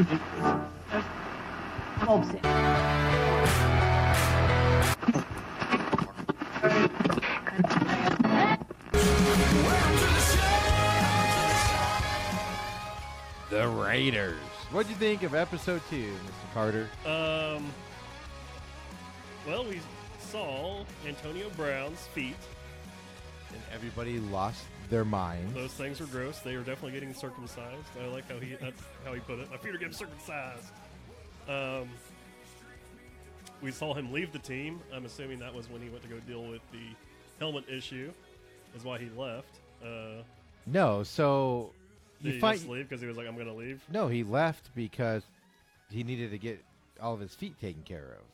The Raiders. What'd you think of episode 2, Mr. Carter? Well, we saw Antonio Brown's feet. And everybody lost their minds. Those things were gross. They were definitely getting circumcised. I like that's how he put it. My feet are getting circumcised. We saw him leave the team. I'm assuming that was when he went to go deal with the helmet issue. Is why he left. No, so Did he just leave because he was like, I'm going to leave? No, he left because he needed to get all of his feet taken care of.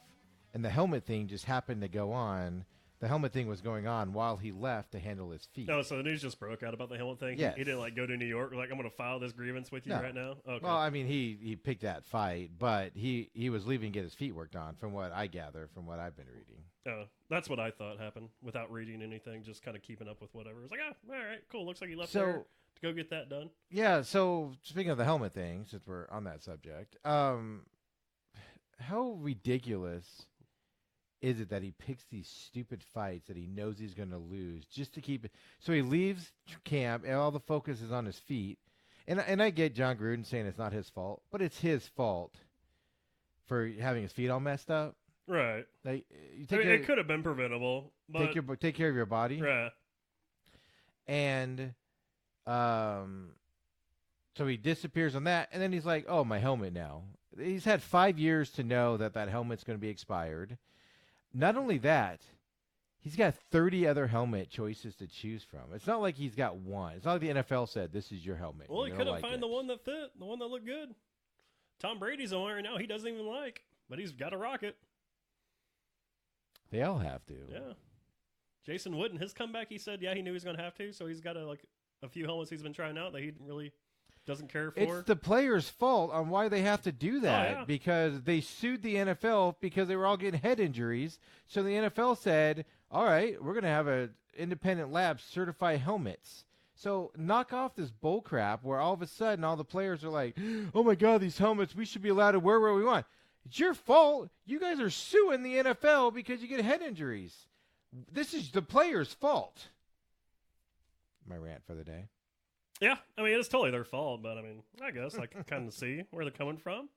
And the helmet thing just happened to go on. The helmet thing was going on while he left to handle his feet. Oh, so the news just broke out about the helmet thing? Yes. He didn't, go to New York? Like, I'm going to file this grievance with you right now? Okay. Well, I mean, he picked that fight, but he was leaving to get his feet worked on, from what I gather, from what I've been reading. Oh, that's what I thought happened without reading anything, just kind of keeping up with whatever. It's like, all right, cool. Looks like he left there to go get that done. Yeah, so speaking of the helmet thing, since we're on that subject, how ridiculous is it that he picks these stupid fights that he knows he's going to lose just to keep it? So he leaves camp, and all the focus is on his feet. And I get John Gruden saying it's not his fault, but it's his fault for having his feet all messed up. Right. Like, it could have been preventable. But take care of your body. Right. And so he disappears on that, and then he's like, oh, my helmet now. He's had 5 years to know that helmet's going to be expired. Not only that, he's got 30 other helmet choices to choose from. It's not like he's got one. It's not like the NFL said, this is your helmet. Well, he couldn't find the one that fit, the one that looked good. Tom Brady's on right now. He doesn't even like, but he's got a rocket. They all have to. Yeah. Jason Witten, his comeback, he said, he knew he was going to have to, so he's got a few helmets he's been trying out that he really doesn't care for. It's the players' fault on why they have to do that, because they sued the NFL because they were all getting head injuries. So the NFL said, all right, we're going to have an independent lab certify helmets. So knock off this bull crap where all of a sudden all the players are like, oh, my God, these helmets, we should be allowed to wear where we want. It's your fault. You guys are suing the NFL because you get head injuries. This is the players' fault. My rant for the day. Yeah, I mean, it's totally their fault, but I mean, I guess I can kind of see where they're coming from.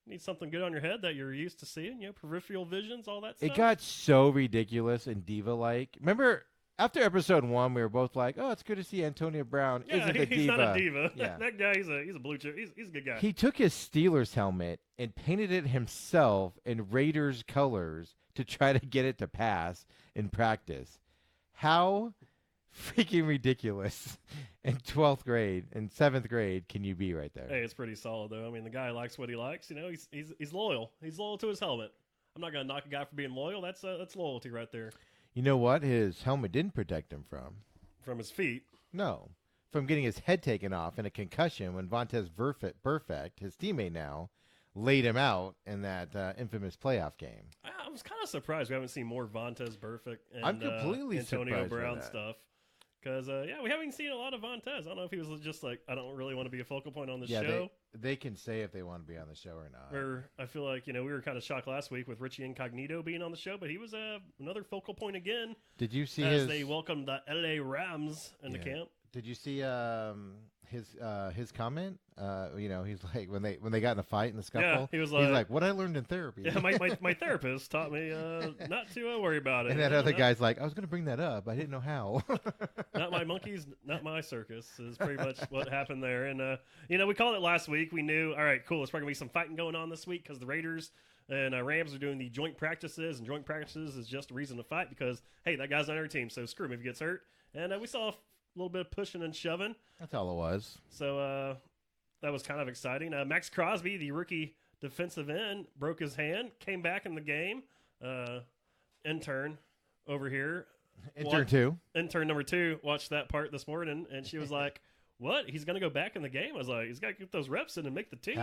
Need something good on your head that you're used to seeing, peripheral visions, all that stuff. It got so ridiculous and diva-like. Remember, after episode 1, we were both like, oh, it's good to see Antonio Brown isn't a diva. He's not a diva. Yeah. That guy, he's a blue chip. He's a good guy. He took his Steelers helmet and painted it himself in Raiders colors to try to get it to pass in practice. How freaking ridiculous in 12th grade and 7th grade can you be right there? Hey, it's pretty solid, though. I mean, the guy likes what he likes. He's loyal. He's loyal to his helmet. I'm not going to knock a guy for being loyal. That's loyalty right there. You know what? His helmet didn't protect him from? From his feet. No. From getting his head taken off in a concussion when Vontaze Burfict, his teammate now, laid him out in that infamous playoff game. I was kind of surprised we haven't seen more Vontaze Burfict and I'm completely Antonio Brown that. stuff. Because, we haven't seen a lot of Vontaze. I don't know if he was just like, I don't really want to be a focal point on the show. They can say if they want to be on the show or not. Or I feel like, we were kind of shocked last week with Richie Incognito being on the show, but he was another focal point again. Did you see as they welcomed the LA Rams into camp? Did you see his comment? He's like when they got in a fight in the scuffle. Yeah, he's like, what I learned in therapy. Yeah, my therapist taught me not to worry about it. And that other guy's like, I was going to bring that up, I didn't know how. Not my monkeys, not my circus is pretty much what happened there. And we called it last week. We knew, all right, cool. There's probably gonna be some fighting going on this week because the Raiders and Rams are doing the joint practices, and joint practices is just a reason to fight because hey, that guy's on our team, so screw him if he gets hurt. And we saw a little bit of pushing and shoving. That's all it was. So that was kind of exciting. Max Crosby, the rookie defensive end, broke his hand, came back in the game. Intern over here. Intern number 2 watched that part this morning, and she was like, what? He's going to go back in the game? I was like, he's got to get those reps in and make the team.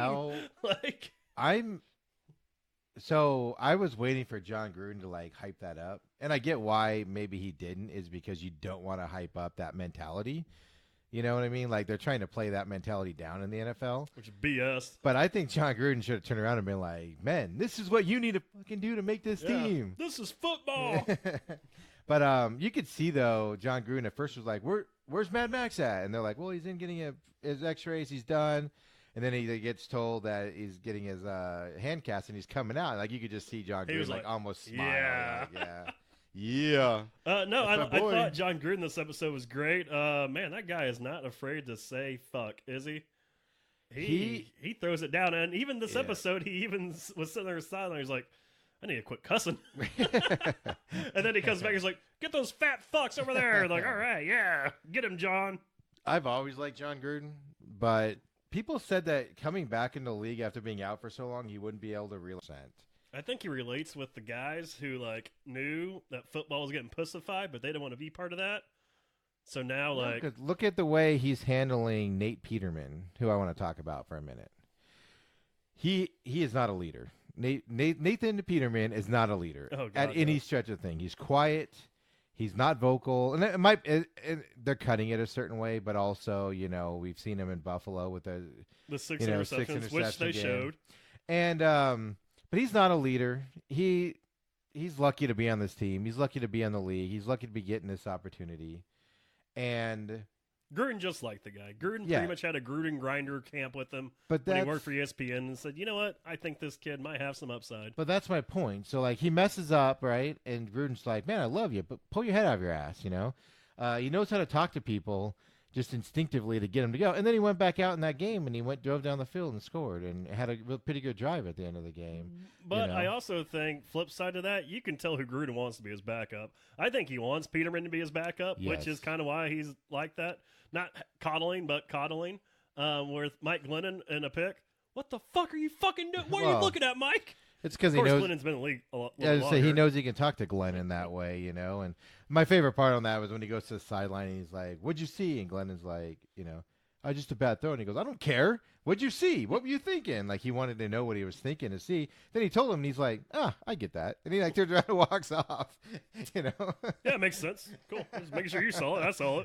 So I was waiting for John Gruden to hype that up, and I get why maybe he didn't, is because you don't want to hype up that mentality. You know what I mean? Like, they're trying to play that mentality down in the NFL. Which is BS. But I think John Gruden should have turned around and been like, man, this is what you need to fucking do to make this team. This is football. But you could see, though, John Gruden at first was like, where's Mad Max at? And they're like, well, he's in getting his x-rays. He's done. And then he gets told that he's getting his hand cast and he's coming out. Like, you could just see John Gruden like almost smile. Yeah. Like, yeah. No, I thought John Gruden this episode was great. Man, that guy is not afraid to say fuck, is he? He throws it down. And even this episode, he even was sitting there silent. He's like, I need to quit cussing. And then he comes back. He's like, get those fat fucks over there. Like, all right, yeah. Get him, John. I've always liked John Gruden, but people said that coming back into the league after being out for so long, he wouldn't be able to relate. I think he relates with the guys who like knew that football was getting pussified, but they didn't want to be part of that. So now, look at the way he's handling Nate Peterman, who I want to talk about for a minute. He is not a leader. Nathan Peterman is not a leader at any stretch of the thing. He's quiet. He's not vocal, and they're cutting it a certain way. But also, we've seen him in Buffalo with the six interceptions, which they showed, and but he's not a leader. He's lucky to be on this team. He's lucky to be in the league. He's lucky to be getting this opportunity. And Gruden just liked the guy. Gruden pretty much had a Gruden grinder camp with him when he worked for ESPN and said, you know what? I think this kid might have some upside. But that's my point. So, like, he messes up, right? And Gruden's like, man, I love you, but pull your head out of your ass, He knows how to talk to people just instinctively to get him to go. And then he went back out in that game and he drove down the field and scored and had a pretty good drive at the end of the game. But I also think, flip side of that, you can tell who Gruden wants to be his backup. I think he wants Peterman to be his backup, which is kind of why he's like that. Not coddling, but coddling. With Mike Glennon in a pick. What the fuck are you fucking doing? What are you looking at, Mike? It's because he knows Glennon's been in the league a lot longer. So he knows he can talk to Glenn in that way, And my favorite part on that was when he goes to the sideline and he's like, "What'd you see?" And Glennon's like, just a bad throw." And he goes, "I don't care. What'd you see? What were you thinking?" Like he wanted to know what he was thinking to see. Then he told him, and he's like, I get that." And he turns around and walks off. Yeah, it makes sense. Cool. Just making sure you saw it. I saw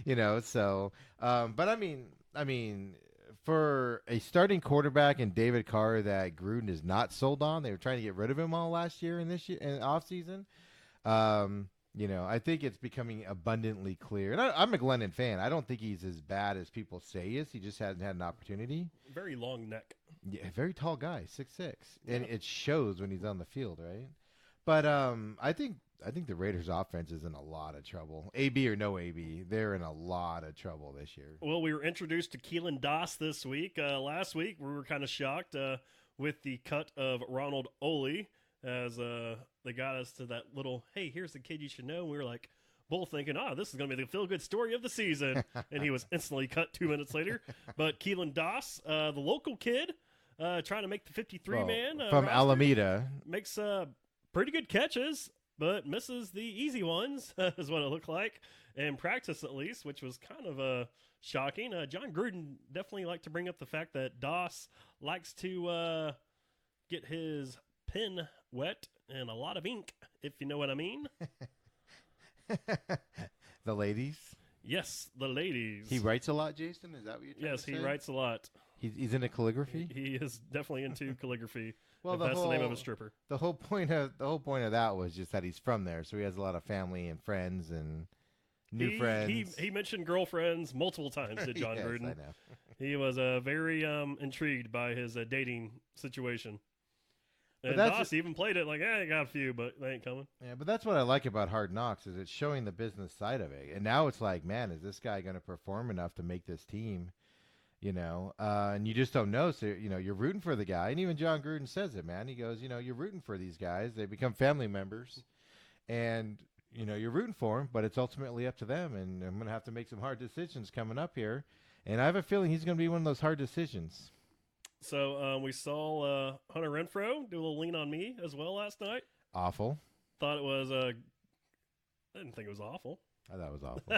it. So, but I mean. For a starting quarterback in David Carr that Gruden is not sold on, they were trying to get rid of him all last year and this year in offseason. I think it's becoming abundantly clear. And I'm a Glennon fan. I don't think he's as bad as people say he is. He just hasn't had an opportunity. Very long neck. Yeah, very tall guy, 6'6", and it shows when he's on the field, right? But I think the Raiders' offense is in a lot of trouble. AB or no AB, they're in a lot of trouble this year. Well, we were introduced to Keelan Doss this week. Last week, we were kind of shocked with the cut of Ronald Oley as they got us to that little, hey, here's the kid you should know. And we were like, both thinking, this is going to be the feel-good story of the season. And he was instantly cut 2 minutes later. But Keelan Doss, the local kid, trying to make the 53-man from roster, Alameda, makes pretty good catches, but misses the easy ones, is what it looked like, in practice at least, which was kind of shocking. John Gruden definitely liked to bring up the fact that Doss likes to get his pen wet and a lot of ink, if you know what I mean. The ladies? Yes, the ladies. He writes a lot, Jason? Is that what you're trying to say? Yes, he writes a lot. He's into calligraphy? He is definitely into calligraphy. Well, that's the name of a stripper. The whole point of that was just that he's from there, so he has a lot of family and friends and new friends. He mentioned girlfriends multiple times to John Gruden. I know. He was very intrigued by his dating situation. And Doss even played it like, I got a few, but they ain't coming. Yeah, but that's what I like about Hard Knocks is it's showing the business side of it. And now it's like, man, is this guy going to perform enough to make this team? And you just don't know. So, you're rooting for the guy. And even John Gruden says it, man. He goes, you're rooting for these guys. They become family members. And, you're rooting for them, but it's ultimately up to them. And I'm going to have to make some hard decisions coming up here. And I have a feeling he's going to be one of those hard decisions. So we saw Hunter Renfrow do a little lean on me as well last night. Awful. Thought it was I didn't think it was awful. I thought it was awful.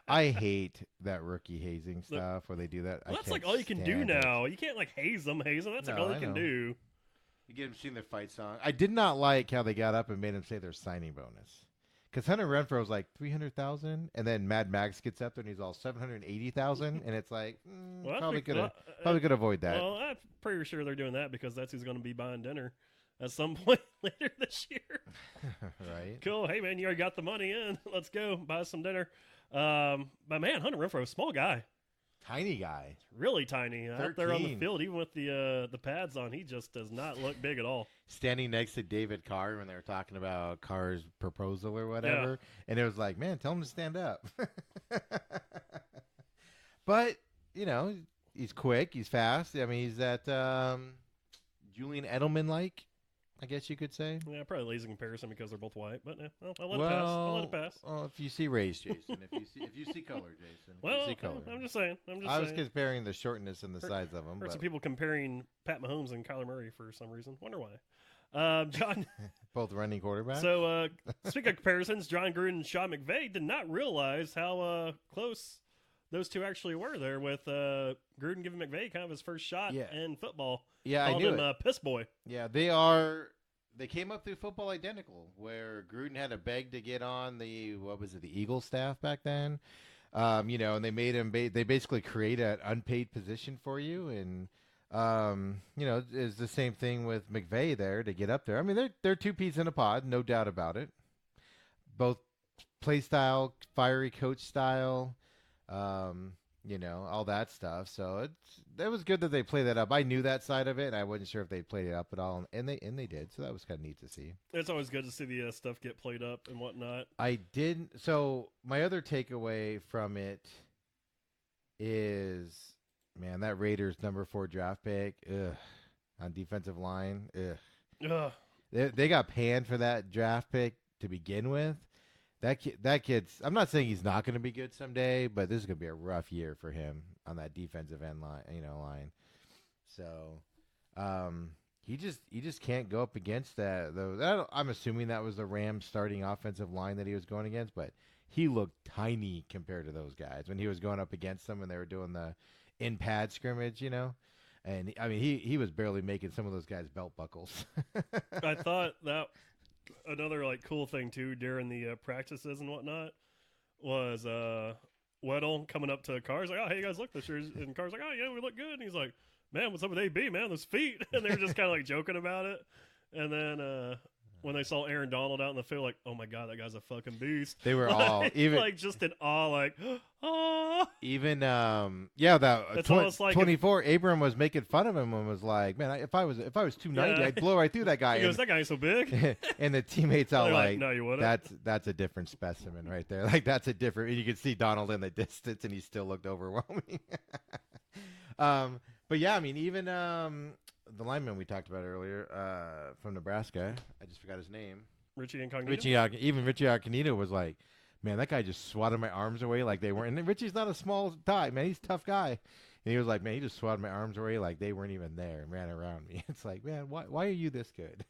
I hate that rookie hazing stuff where they do that. Well, that's like all you can do now. You can't like haze them. That's like all you can do. You get them seeing their fight song. I did not like how they got up and made them say their signing bonus. Because Hunter Renfrow was like 300,000, and then Mad Max gets up there and he's all 780,000, and it's like probably could avoid that. Well, I'm pretty sure they're doing that because that's who's going to be buying dinner at some point later this year. Right. Cool. Hey man, you already got the money in. Let's go buy some dinner. But man, Hunter Renfrow, small guy. Tiny guy. Really tiny. Out there on the field, even with the pads on, he just does not look big at all. Standing next to David Carr when they were talking about Carr's proposal or whatever. And it was like, man, tell him to stand up. But, he's quick. He's fast. I mean, he's that Julian Edelman-like, I guess you could say. Yeah, probably lazy comparison because they're both white, but I'll let it pass. Well, if you see race, Jason. If you see color, Jason. Well, see color. I'm just saying. I was comparing the shortness and the size of them. Heard some people comparing Pat Mahomes and Kyler Murray for some reason. Wonder why. John. Both running quarterbacks. So, speaking of comparisons, John Gruden and Sean McVay did not realize how close those two actually were there with Gruden giving McVay kind of his first shot in football. Yeah, I knew him Piss Boy. Yeah, they came up through football identical, where Gruden had to beg to get on the Eagles staff back then. And they made him. They basically create an unpaid position for you, and it's the same thing with McVay there to get up there. I mean, they're two peas in a pod, no doubt about it. Both play style, fiery coach style. All that stuff. So that was good that they played that up. I knew that side of it, and I wasn't sure if they played it up at all, and they did. So that was kind of neat to see. It's always good to see the stuff get played up and whatnot. I didn't. So my other takeaway from it is, man, that Raiders number 4 draft pick, on defensive line, They got panned for that draft pick to begin with. That kid's. I'm not saying he's not going to be good someday, but this is going to be a rough year for him on that defensive end line. So, he just can't go up against that. Though I'm assuming that was the Rams starting offensive line that he was going against, but he looked tiny compared to those guys when he was going up against them when they were doing the in pad scrimmage. And I mean he was barely making some of those guys belt buckles. I thought that. Another cool thing too during the practices and whatnot was Weddle coming up to Carr's like, oh hey guys, look, this year's, and Carr's like, oh yeah, we look good, and he's like, man, what's up with AB, man, those feet? And they were just kind of joking about it. And then when they saw Aaron Donald out in the field, like, oh my god, that guy's a fucking beast. They were all even just in awe, oh. Even that 24 Abram was making fun of him and was like, man, if I was 290, I'd blow right through that guy. He goes, that guy's so big. And the teammates all like, no, you wouldn't. That's a different specimen right there. Like that's a different. You could see Donald in the distance, and he still looked overwhelming. But yeah, I mean, even the lineman we talked about earlier from Nebraska, I just forgot his name. Richie Incognito. Richie Incognito was like, man, that guy just swatted my arms away like they weren't. And Richie's not a small guy, man. He's a tough guy. And he was like, man, he just swatted my arms away like they weren't even there and ran around me. It's like, man, why are you this good?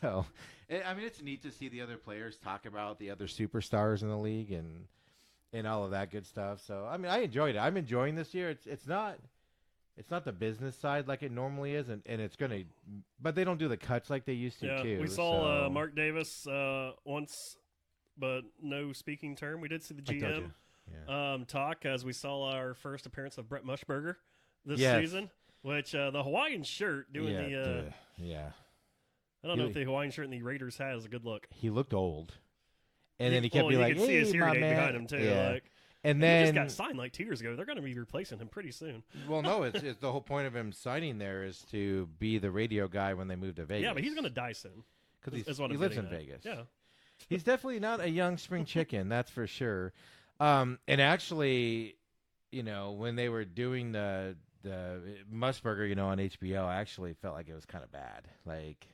So, I mean, it's neat to see the other players talk about the other superstars in the league and all of that good stuff. So, I mean, I enjoyed it. I'm enjoying this year. It's not the business side like it normally is, and it's going to – but they don't do the cuts like they used to, too. We saw Mark Davis once, but no speaking term. We did see the GM talk as we saw our first appearance of Brett Mushberger this season, which the Hawaiian shirt doing I don't know if the Hawaiian shirt in the Raiders hat is a good look. He looked old. And then he kept being like, you can see his hearing aid behind him, too. Yeah. And then he just got signed 2 years ago. They're going to be replacing him pretty soon. Well, no, it's the whole point of him signing there is to be the radio guy when they move to Vegas. Yeah, but he's going to die soon. Because he lives in Vegas. Yeah. He's definitely not a young spring chicken, that's for sure. And actually, when they were doing the Musburger, on HBO, I actually felt like it was kind of bad. Like,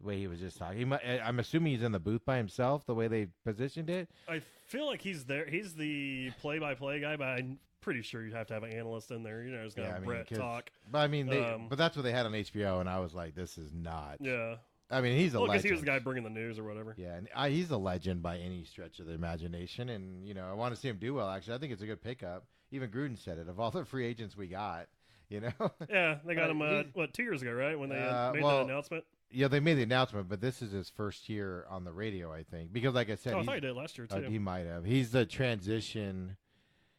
the way he was just talking. I'm assuming he's in the booth by himself, the way they positioned it. I feel like he's there. He's the play-by-play guy, but I'm pretty sure you'd have to have an analyst in there. It's going to Brett talk. But, I mean, but that's what they had on HBO, and I was like, this is not. Yeah. I mean, he's a legend. Because he was the guy bringing the news or whatever. Yeah, and he's a legend by any stretch of the imagination, and, I want to see him do well, actually. I think it's a good pickup. Even Gruden said it. Of all the free agents we got, Yeah, they got him, 2 years ago, right, when they made that announcement? Yeah, they made the announcement, but this is his first year on the radio, I think. Because, like I said, I thought he did last year too. He might have. He's the transition.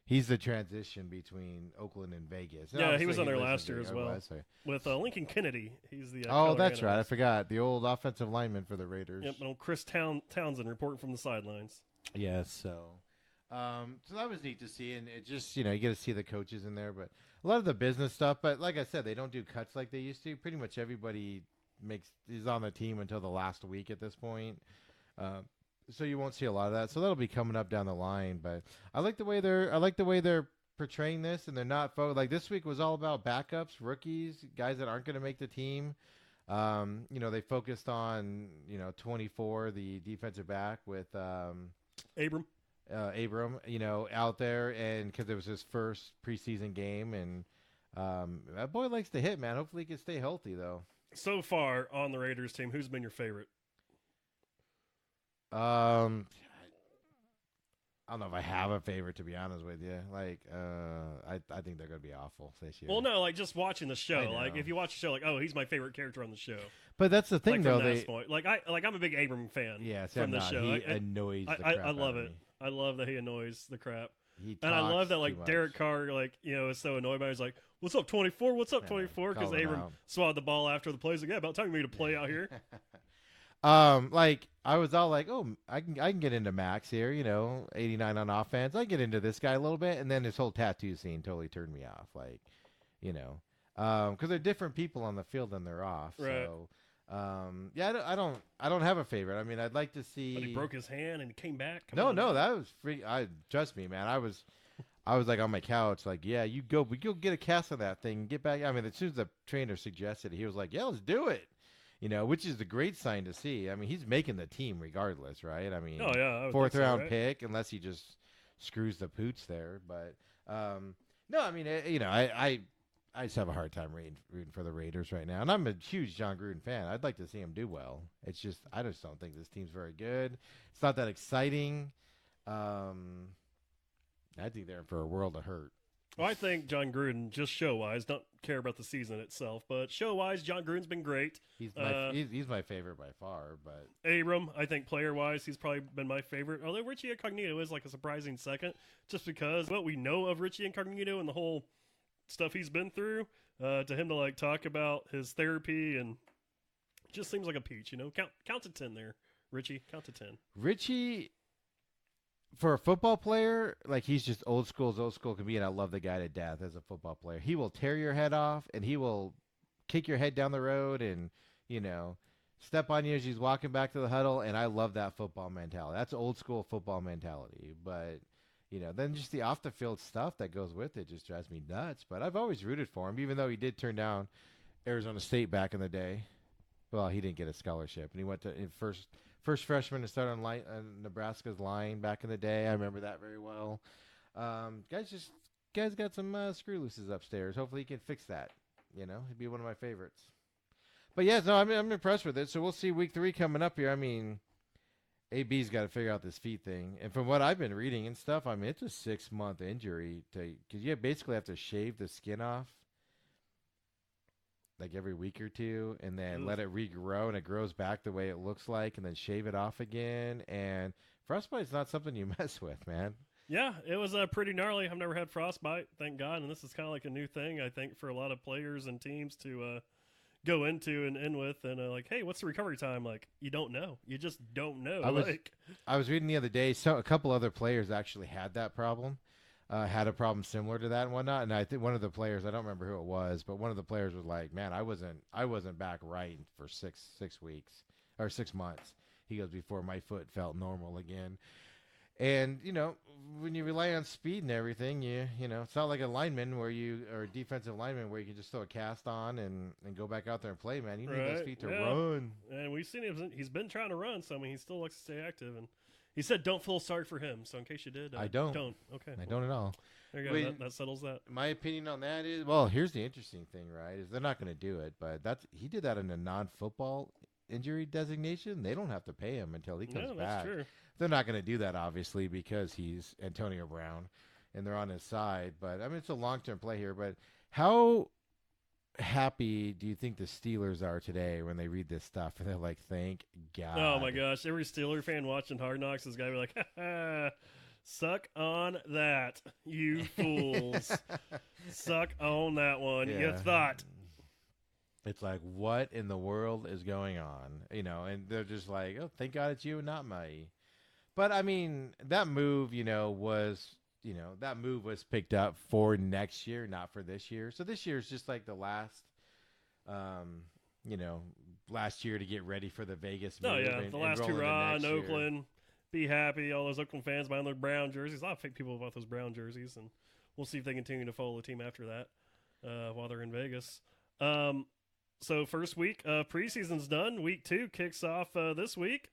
He's the transition between Oakland and Vegas. And yeah, he was on there last year as well with Lincoln Kennedy. He's the that's right. I forgot the old offensive lineman for the Raiders. Yep, old Chris Townsend reporting from the sidelines. Yes, so that was neat to see, and it just you get to see the coaches in there, but a lot of the business stuff. But like I said, they don't do cuts like they used to. Pretty much everybody is on the team until the last week at this point. So you won't see a lot of that. So that'll be coming up down the line. But I like the way they're portraying this, and they're not like this week was all about backups, rookies, guys that aren't going to make the team. They focused on 24, the defensive back with Abram, out there, and because it was his first preseason game, and that boy likes to hit, man. Hopefully he can stay healthy though. So far on the Raiders team, who's been your favorite? I don't know if I have a favorite, to be honest with you. Like, I think they're going to be awful this year. Well, no, like just watching the show. Like, if you watch the show, like, oh, he's my favorite character on the show. But that's the thing, though. I'm a big Abram fan. Yeah, from the show. He annoys the crap I love it. Me. I love that he annoys the crap. And I love that, like, Derek Carr, like, is so annoyed by it. He's like, "What's up, 24? What's up, 24?" Because Abram swatted the ball after the play. He's like, "Yeah, about time for me to play out here." Like I was all like, oh, I can get into Max here, 89 on offense. I get into this guy a little bit, and then this whole tattoo scene totally turned me off. Like, because they're different people on the field than they're off. Right. So, I don't have a favorite. I mean, I'd like to see. But he broke his hand and he came back. No, that was free. Trust me, man. I was like on my couch, like, yeah, we go get a cast of that thing, and get back. I mean, as soon as the trainer suggested it, he was like, yeah, let's do it. Which is a great sign to see. I mean, he's making the team regardless, right? I mean, fourth round pick, unless he just screws the pooch there. But no, I mean, I just have a hard time rooting for the Raiders right now, and I'm a huge John Gruden fan. I'd like to see him do well. It's just I just don't think this team's very good. It's not that exciting. I think they're in for a world of hurt. Well, I think John Gruden, just show-wise, don't care about the season itself, but show-wise, John Gruden's been great. He's my favorite by far. But Abram, I think player-wise, he's probably been my favorite. Although Richie Incognito is like a surprising second, just because what we know of Richie Incognito and the whole stuff he's been through, to him to like talk about his therapy and just seems like a peach. Count to 10 there, Richie. Count to 10. Richie. For a football player, like he's just old school as old school can be, and I love the guy to death as a football player. He will tear your head off, and he will kick your head down the road and, step on you as he's walking back to the huddle, and I love that football mentality. That's old school football mentality. But, then just the off-the-field stuff that goes with it just drives me nuts. But I've always rooted for him, even though he did turn down Arizona State back in the day. Well, he didn't get a scholarship, and he went to first freshman to start on Nebraska's line back in the day. I remember that very well. Guys got some screw looses upstairs. Hopefully he can fix that. He'd be one of my favorites. But yeah, no, I'm impressed with it. So we'll see week 3 coming up here. I mean, AB's got to figure out this feet thing. And from what I've been reading and stuff, I mean, it's a 6-month injury because you basically have to shave the skin off like every week or two, and then let it regrow, and it grows back the way it looks like, and then shave it off again. And frostbite's not something you mess with, man. Yeah, it was pretty gnarly. I've never had frostbite, thank God, and this is kind of like a new thing, I think, for a lot of players and teams to go into and end with, and like, hey, what's the recovery time? Like, you don't know. You just don't know. I was reading the other day, a couple other players actually had that problem. Had a problem similar to that and whatnot, and I think one of the players, I don't remember who it was, but one of the players was like, "Man, I wasn't back right for 6 weeks or 6 months." He goes, "Before my foot felt normal again." And when you rely on speed and everything, it's not like a lineman or a defensive lineman where you can just throw a cast on and go back out there and play. Man, you need those feet to run. And we've seen him; he's been trying to run, so I mean, he still likes to stay active and. He said, "Don't feel sorry for him." So, in case you did, I don't. Okay. I don't at all. There you go. That settles that. My opinion on that is, well, here's the interesting thing, right? Is they're not going to do it, but he did that in a non-football injury designation. They don't have to pay him until he comes back. True. They're not going to do that, obviously, because he's Antonio Brown, and they're on his side. But I mean, it's a long-term play here. But how happy do you think the Steelers are today when they read this stuff? And they're like, thank God. Oh, my gosh. Every Steeler fan watching Hard Knocks is going to be like, ha, ha, suck on that, you fools. Suck on that one, you thought. It's like, what in the world is going on? You know, and they're just like, oh, thank God it's you and not me. But, I mean, that move, was picked up for next year, not for this year. So this year is just like the last, last year to get ready for the Vegas move. Oh, yeah, the last hurrah in Oakland. Be happy. All those Oakland fans buying their brown jerseys. A lot of fake people bought those brown jerseys, and we'll see if they continue to follow the team after that while they're in Vegas. So first week of preseason's done. Week 2 kicks off this week.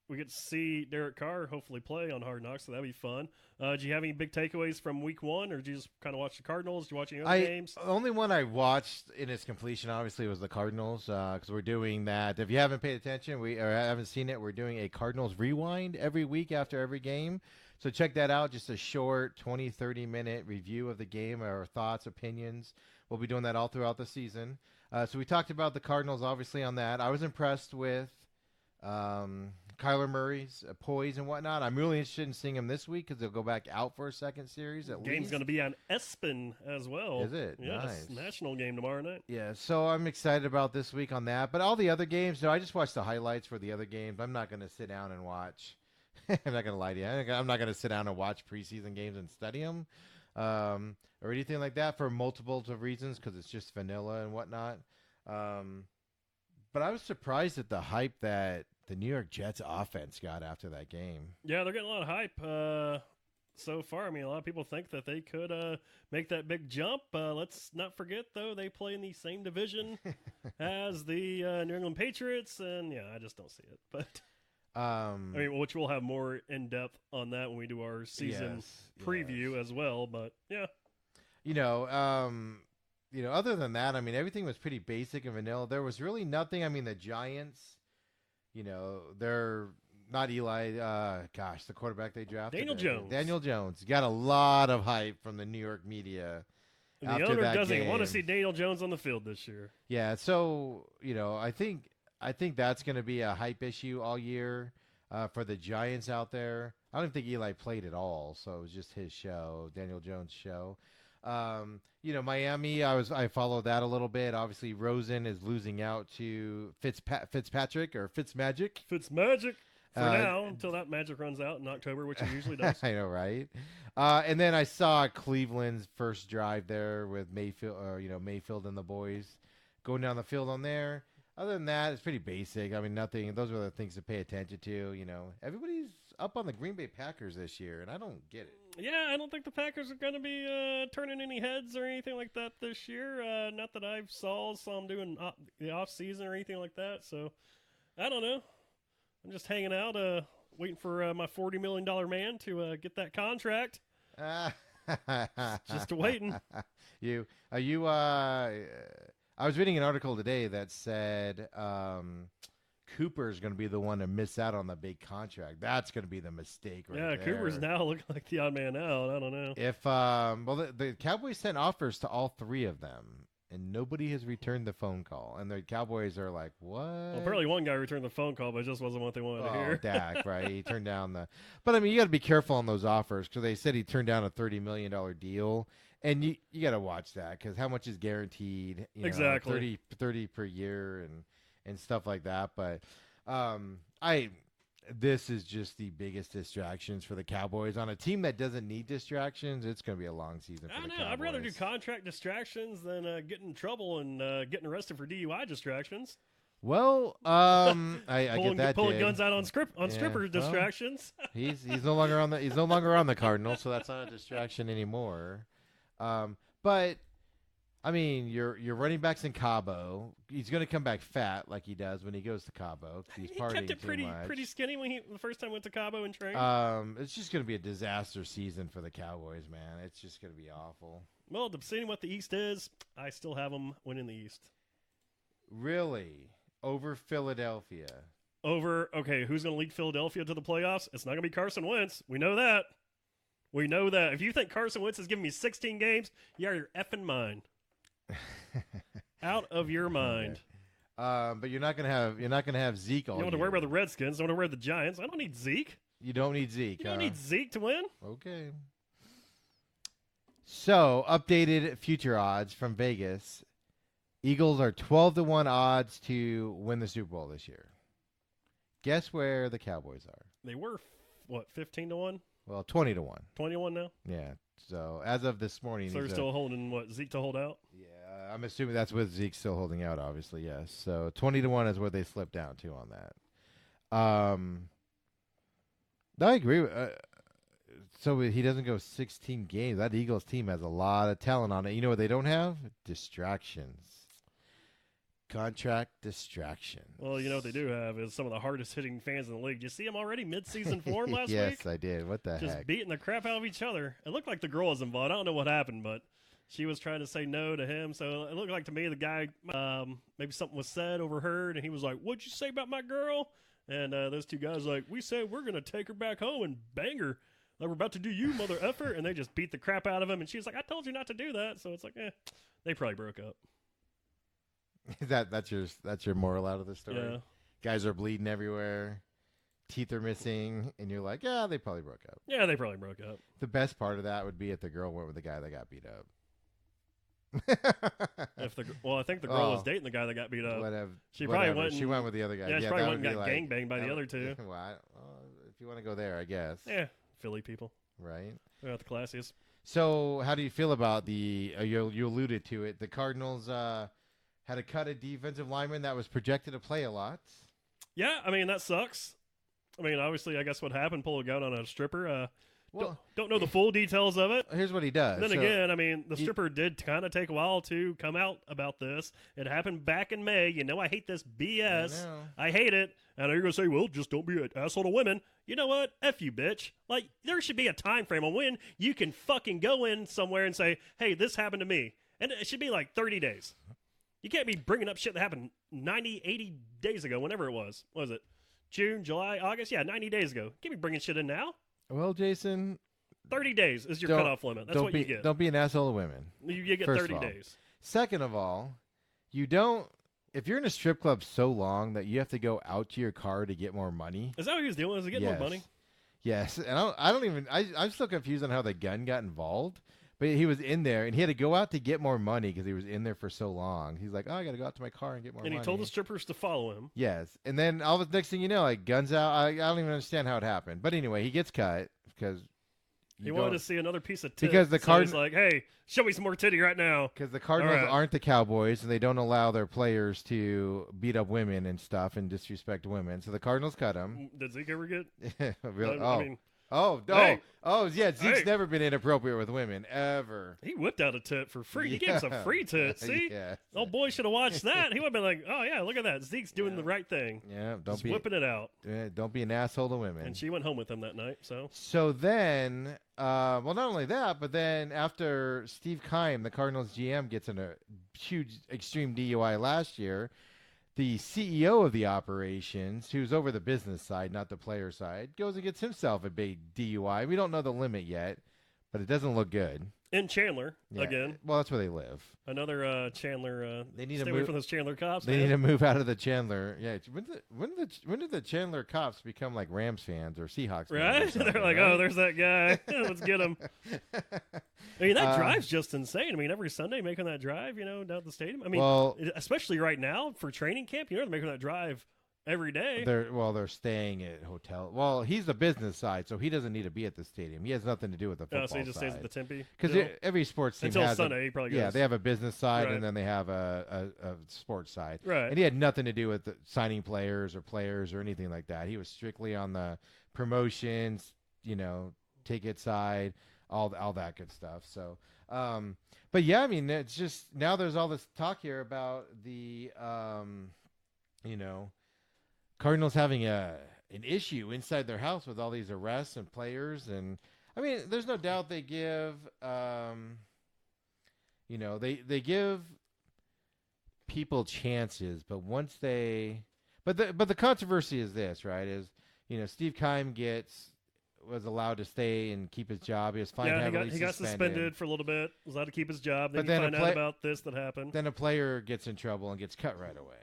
We get to see Derek Carr hopefully play on Hard Knocks, so that'll be fun. Do you have any big takeaways from week 1, or did you just kind of watch the Cardinals? Did you watch any other games? The only one I watched in its completion, obviously, was the Cardinals, because we're doing that. If you haven't paid attention or haven't seen it, we're doing a Cardinals Rewind every week after every game. So check that out, just a short 20, 30-minute review of the game, our thoughts, opinions. We'll be doing that all throughout the season. So we talked about the Cardinals, obviously, on that. I was impressed with Kyler Murray's poise and whatnot. I'm really interested in seeing him this week because they'll go back out for a second series at least. Game's going to be on ESPN as well. Is it? Yes, nice. National game tomorrow night. Yeah, so I'm excited about this week on that. But all the other games, I just watched the highlights for the other games. I'm not going to sit down and watch. I'm not going to lie to you. I'm not going to sit down and watch preseason games and study them or anything like that for multiple reasons because it's just vanilla and whatnot. But I was surprised at the hype that the New York Jets offense got after that game. Yeah, they're getting a lot of hype so far. I mean, a lot of people think that they could make that big jump. Let's not forget, though, they play in the same division as the New England Patriots, and yeah, I just don't see it. But I mean, which we'll have more in depth on that when we do our season preview as well. But yeah, other than that, I mean, everything was pretty basic and vanilla. There was really nothing. I mean, the Giants. They're not Eli. The quarterback they drafted. Daniel Jones got a lot of hype from the New York media. And the owner doesn't want to see Daniel Jones on the field this year. Yeah, so I think that's going to be a hype issue all year for the Giants out there. I don't think Eli played at all, so it was just his show, Daniel Jones' show. Miami, I followed that a little bit. Obviously, Rosen is losing out to Fitzpatrick or Fitzmagic. Fitzmagic for now until that magic runs out in October, which it usually does. I know, right? And then I saw Cleveland's first drive there with Mayfield, Mayfield and the boys going down the field on there. Other than that, it's pretty basic. I mean, nothing. Those are the things to pay attention to. Everybody's up on the Green Bay Packers this year, and I don't get it. Yeah, I don't think the Packers are going to be turning any heads or anything like that this year. Not that I saw them doing the off season or anything like that. So I don't know. I'm just hanging out, waiting for my $40 million man to get that contract. Just waiting. I was reading an article today that said Cooper is going to be the one to miss out on the big contract. That's going to be the mistake right there. Yeah, Cooper's now looking like the odd man out. I don't know. If the Cowboys sent offers to all three of them, and nobody has returned the phone call. And the Cowboys are like, what? Well, apparently one guy returned the phone call, but it just wasn't what they wanted to hear. Dak, right? He turned down the – but, I mean, you got to be careful on those offers because they said he turned down a $30 million deal. And you got to watch that because how much is guaranteed? Exactly. 30 per year and stuff like that. But this is just the biggest distractions for the Cowboys. On a team that doesn't need distractions, it's going to be a long season for the Cowboys. I'd rather do contract distractions than get in trouble and getting arrested for DUI distractions. Well, I get that. Pulling guns out on stripper distractions. He's no longer on the Cardinals, so that's not a distraction anymore. But I mean, your running back's in Cabo. He's going to come back fat like he does when he goes to Cabo. He's partying kept it pretty skinny when the first time went to Cabo and trained. It's just going to be a disaster season for the Cowboys, man. It's just going to be awful. Well, seeing what the East is, I still have them winning the East. Really? Over Philadelphia? Okay, who's going to lead Philadelphia to the playoffs? It's not going to be Carson Wentz. We know that. If you think Carson Wentz is giving me 16 games, you're effing mine. Out of your mind. But you're not gonna have Zeke all You don't want to year. worry about the Redskins. I want to worry about the Giants. I don't need Zeke. You don't need Zeke. You don't need Zeke to win. Okay. So, updated future odds from Vegas. Eagles are 12-1 odds to win the Super Bowl this year. Guess where the Cowboys are? They were, 15-1? Well, 20-1. 21 now? Yeah. So, as of this morning. So they're still holding, Zeke to hold out? Yeah, I'm assuming that's with Zeke still holding out, obviously, yes. So, 20-1 is where they slipped down to on that. I agree. So he doesn't go 16 games. That Eagles team has a lot of talent on it. You know what they don't have? Distractions. Contract distractions. Well, you know what they do have is some of the hardest hitting fans in the league. Did you see them already mid-season form last week? Yes, I did. What the heck? Just beating the crap out of each other. It looked like the girl was involved. I don't know what happened, but she was trying to say no to him. So it looked like to me the guy, maybe something was said, overheard, and he was like, "What'd you say about my girl?" And those two guys like, "We said we're going to take her back home and bang her. Like we're about to do you, mother effer." And they just beat the crap out of him. And she's like, "I told you not to do that." So it's like, they probably broke up. That's your moral out of the story? Yeah. Guys are bleeding everywhere. Teeth are missing. And you're like, yeah, they probably broke up. Yeah, they probably broke up. The best part of that would be if the girl went with the guy that got beat up. I think the girl was dating the guy that got beat up. She went with the other guy. Yeah, she probably went and got gangbanged by the other two. Well, if you want to go there, I guess. Yeah, Philly people. Right. They're not the classiest. So, how do you feel about the? You alluded to it. The Cardinals had to cut a defensive lineman that was projected to play a lot. Yeah, I mean that sucks. I mean, obviously, I guess what happened, pull a gun on a stripper. Don't know the full details of it. Here's what he does. Then again, I mean, the stripper did kind of take a while to come out about this. It happened back in May. You know, I hate this BS. I hate it. And you're going to say, well, just don't be an asshole to women. You know what? F you, bitch. Like, there should be a time frame on when you can fucking go in somewhere and say, hey, this happened to me. And it should be like 30 days. You can't be bringing up shit that happened 90, 80 days ago, whenever it was. What was it? June, July, August? Yeah, 90 days ago. You can't be bringing shit in now. Well, Jason, 30 days is your cutoff limit. That's what you get. Don't be an asshole to women. You get 30 days. Second of all, you don't. If you're in a strip club so long that you have to go out to your car to get more money. Is that what he was doing? Was he getting more money? Yes. And I'm still confused on how the gun got involved. But he was in there, and he had to go out to get more money because he was in there for so long. He's like, oh, I got to go out to my car and get more money. And he told the strippers to follow him. Yes. And then all the next thing you know, like, guns out. I don't even understand how it happened. But anyway, he gets cut because he wanted to see another piece of titty. Because the Cardinals, so he's like, hey, show me some more titty right now. Because the Cardinals aren't the Cowboys, and they don't allow their players to beat up women and stuff and disrespect women. So the Cardinals cut him. Did Zeke ever get? Really? Hey. Zeke's never been inappropriate with women, ever. He whipped out a tit for free. He gave us a free tit. See? Old boy should have watched that. He would have been like, oh, yeah, look at that. Zeke's doing the right thing. Yeah, whipping it out. Don't be an asshole to women. And she went home with him that night. So then, well, not only that, but then after Steve Keim, the Cardinals GM, gets in a huge extreme DUI last year, the CEO of the operations, who's over the business side, not the player side, goes and gets himself a big DUI. We don't know the limit yet, but it doesn't look good. In Chandler, again. Well, that's where they live. Another Chandler. They need stay away from those Chandler cops. They need to move out of the Chandler. Yeah. When did the Chandler cops become like Rams fans or Seahawks fans? Right? They're like, oh, there's that guy. Let's get him. I mean, that drive's just insane. I mean, every Sunday making that drive, down at the stadium. I mean, especially right now for training camp, they're making that drive every day. They're staying at hotel. Well, he's the business side, so he doesn't need to be at the stadium. He has nothing to do with the football side. So he just stays at the Tempe? Because every sports team until Sunday, he probably goes. Yeah, they have a business side, and then they have a sports side. Right. And he had nothing to do with signing players or anything like that. He was strictly on the promotions, ticket side, all that good stuff. So, but yeah, I mean, it's just now there's all this talk here about the, Cardinals having an issue inside their house with all these arrests and players, and I mean, there's no doubt they give, they give people chances, but once but the controversy is this, right? Is Steve Keim gets was allowed to stay and keep his job. He was fined heavily. He got suspended for a little bit. Was allowed to keep his job. Then but you find out about this that happened. Then a player gets in trouble and gets cut right away.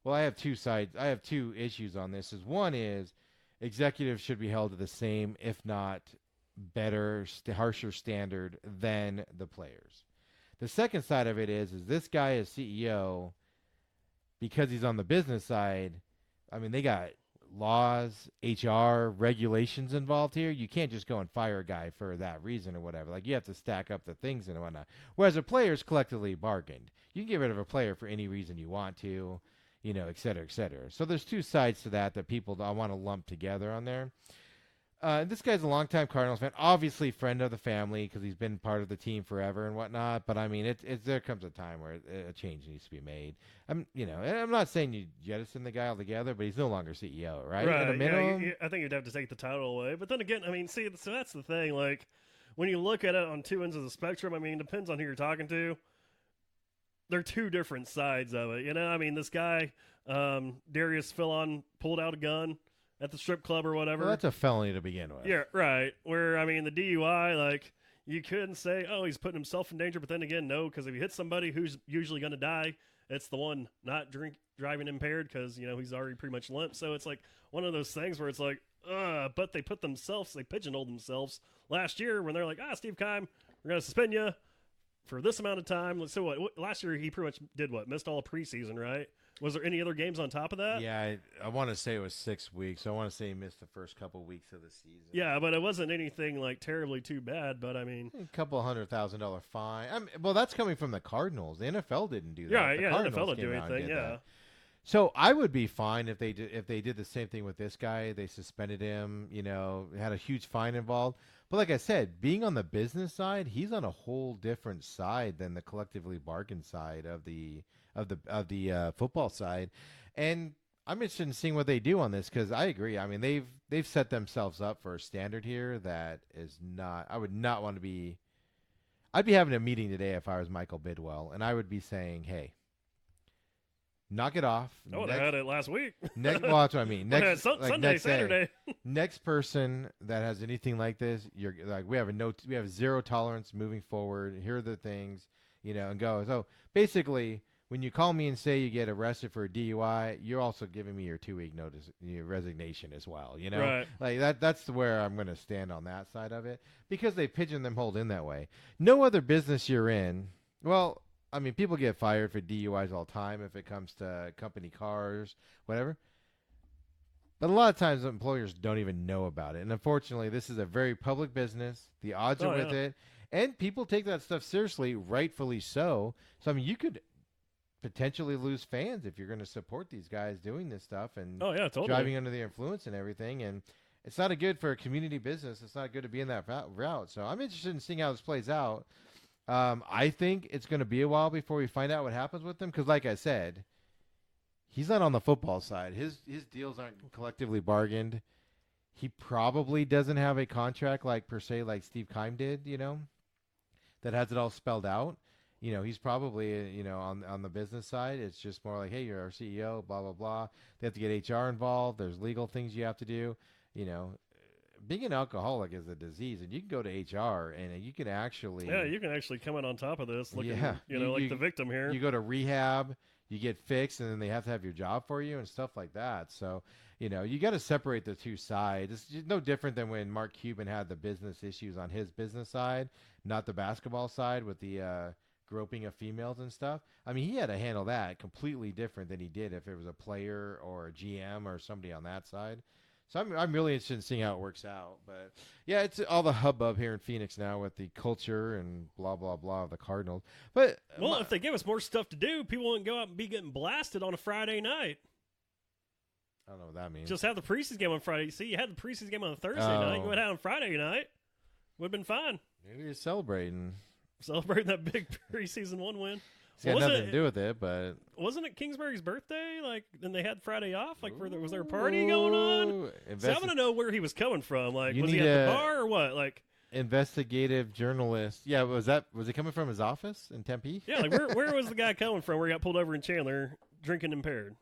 Well, I have two sides. I have two issues on this. One is executives should be held to the same, if not better, harsher standard than the players. The second side of it is this guy is CEO because he's on the business side. I mean, they got laws, HR, regulations involved here. You can't just go and fire a guy for that reason or whatever. Like, you have to stack up the things and whatnot. Whereas the players collectively bargained. You can get rid of a player for any reason you want to, et cetera, et cetera. So there's two sides to that people I want to lump together on there. This guy's a longtime Cardinals fan, obviously friend of the family because he's been part of the team forever and whatnot. But I mean, there comes a time where a change needs to be made. I'm not saying you jettison the guy altogether, but he's no longer CEO, right? Right. At a minimum, yeah, I think you'd have to take the title away. But then again, I mean, see, so that's the thing. Like, when you look at it on two ends of the spectrum, I mean, it depends on who you're talking to. They're two different sides of it. I mean, this guy, Darius Philon, pulled out a gun at the strip club or whatever. Well, that's a felony to begin with. Yeah, right. Where, I mean, the DUI, like, you couldn't say, oh, he's putting himself in danger, but then again, no, because if you hit somebody who's usually going to die, it's the one not driving impaired because, he's already pretty much limp. So it's like one of those things where it's like, but they pigeonholed themselves last year when they're like, Steve Keim, we're going to suspend you for this amount of time. So what? Last year he pretty much did what? Missed all of preseason, right? Was there any other games on top of that? Yeah, I want to say it was 6 weeks. I want to say he missed the first couple weeks of the season. Yeah, but it wasn't anything like terribly too bad. But I mean, a couple $100,000 fine. Well, that's coming from the Cardinals. The NFL didn't do that. Yeah, the NFL didn't do anything. Yeah. That. So I would be fine if they did the same thing with this guy. They suspended him. Had a huge fine involved. But like I said, being on the business side, he's on a whole different side than the collectively bargained side of the football side, and I'm interested in seeing what they do on this because I agree. I mean, they've set themselves up for a standard here that is not. I would not want to be. I'd be having a meeting today if I was Michael Bidwell, and I would be saying, "Hey, knock it off." I would have had it last week. Well, that's what I mean. Sunday, Saturday. Next person that has anything like this, you're like, we have zero tolerance moving forward. Here are the things, and go. So basically, when you call me and say you get arrested for a DUI, you're also giving me your 2-week notice, your resignation as well. Right. Like that. That's where I'm going to stand on that side of it because they pigeonholed in that way. No other business you're in. Well, I mean, people get fired for DUIs all the time if it comes to company cars, whatever. But a lot of times employers don't even know about it. And unfortunately, this is a very public business. The odds are with it. And people take that stuff seriously, rightfully so. So, I mean, you could potentially lose fans if you're going to support these guys doing this stuff and totally. driving under the influence and everything. And it's not good for a community business. It's not good to be in that route. So I'm interested in seeing how this plays out. I think it's going to be a while before we find out what happens with him because, like I said, he's not on the football side. His deals aren't collectively bargained. He probably doesn't have a contract like Steve Keim did, that has it all spelled out. He's probably, on the business side. It's just more like, hey, you're our CEO, blah, blah, blah. They have to get HR involved. There's legal things you have to do. Being an alcoholic is a disease, and you can go to HR, and you can actually... Yeah, you can actually come in on top of this, looking, like the victim here. You go to rehab, you get fixed, and then they have to have your job for you and stuff like that. So, you got to separate the two sides. It's just no different than when Mark Cuban had the business issues on his business side, not the basketball side with the... groping of females and stuff. I mean, he had to handle that completely different than he did if it was a player or a GM or somebody on that side. So I'm really interested in seeing how it works out. But yeah, it's all the hubbub here in Phoenix now with the culture and blah blah blah of the Cardinals. But if they give us more stuff to do, people wouldn't go out and be getting blasted on a Friday night. I don't know what that means. Just have the preseason game on Friday. See, you had the preseason game on a Thursday night. You went out on Friday night. Would have been fine. Maybe you're celebrating that big preseason 1 win. It's got nothing to do with it, but wasn't it Kingsbury's birthday? Like, then they had Friday off. Like, was there a party going on? So I want to know where he was coming from. Like, was he at the bar or what? Like, investigative journalist. Yeah, was he coming from his office in Tempe? Yeah, like where was the guy coming from? Where he got pulled over in Chandler drinking impaired?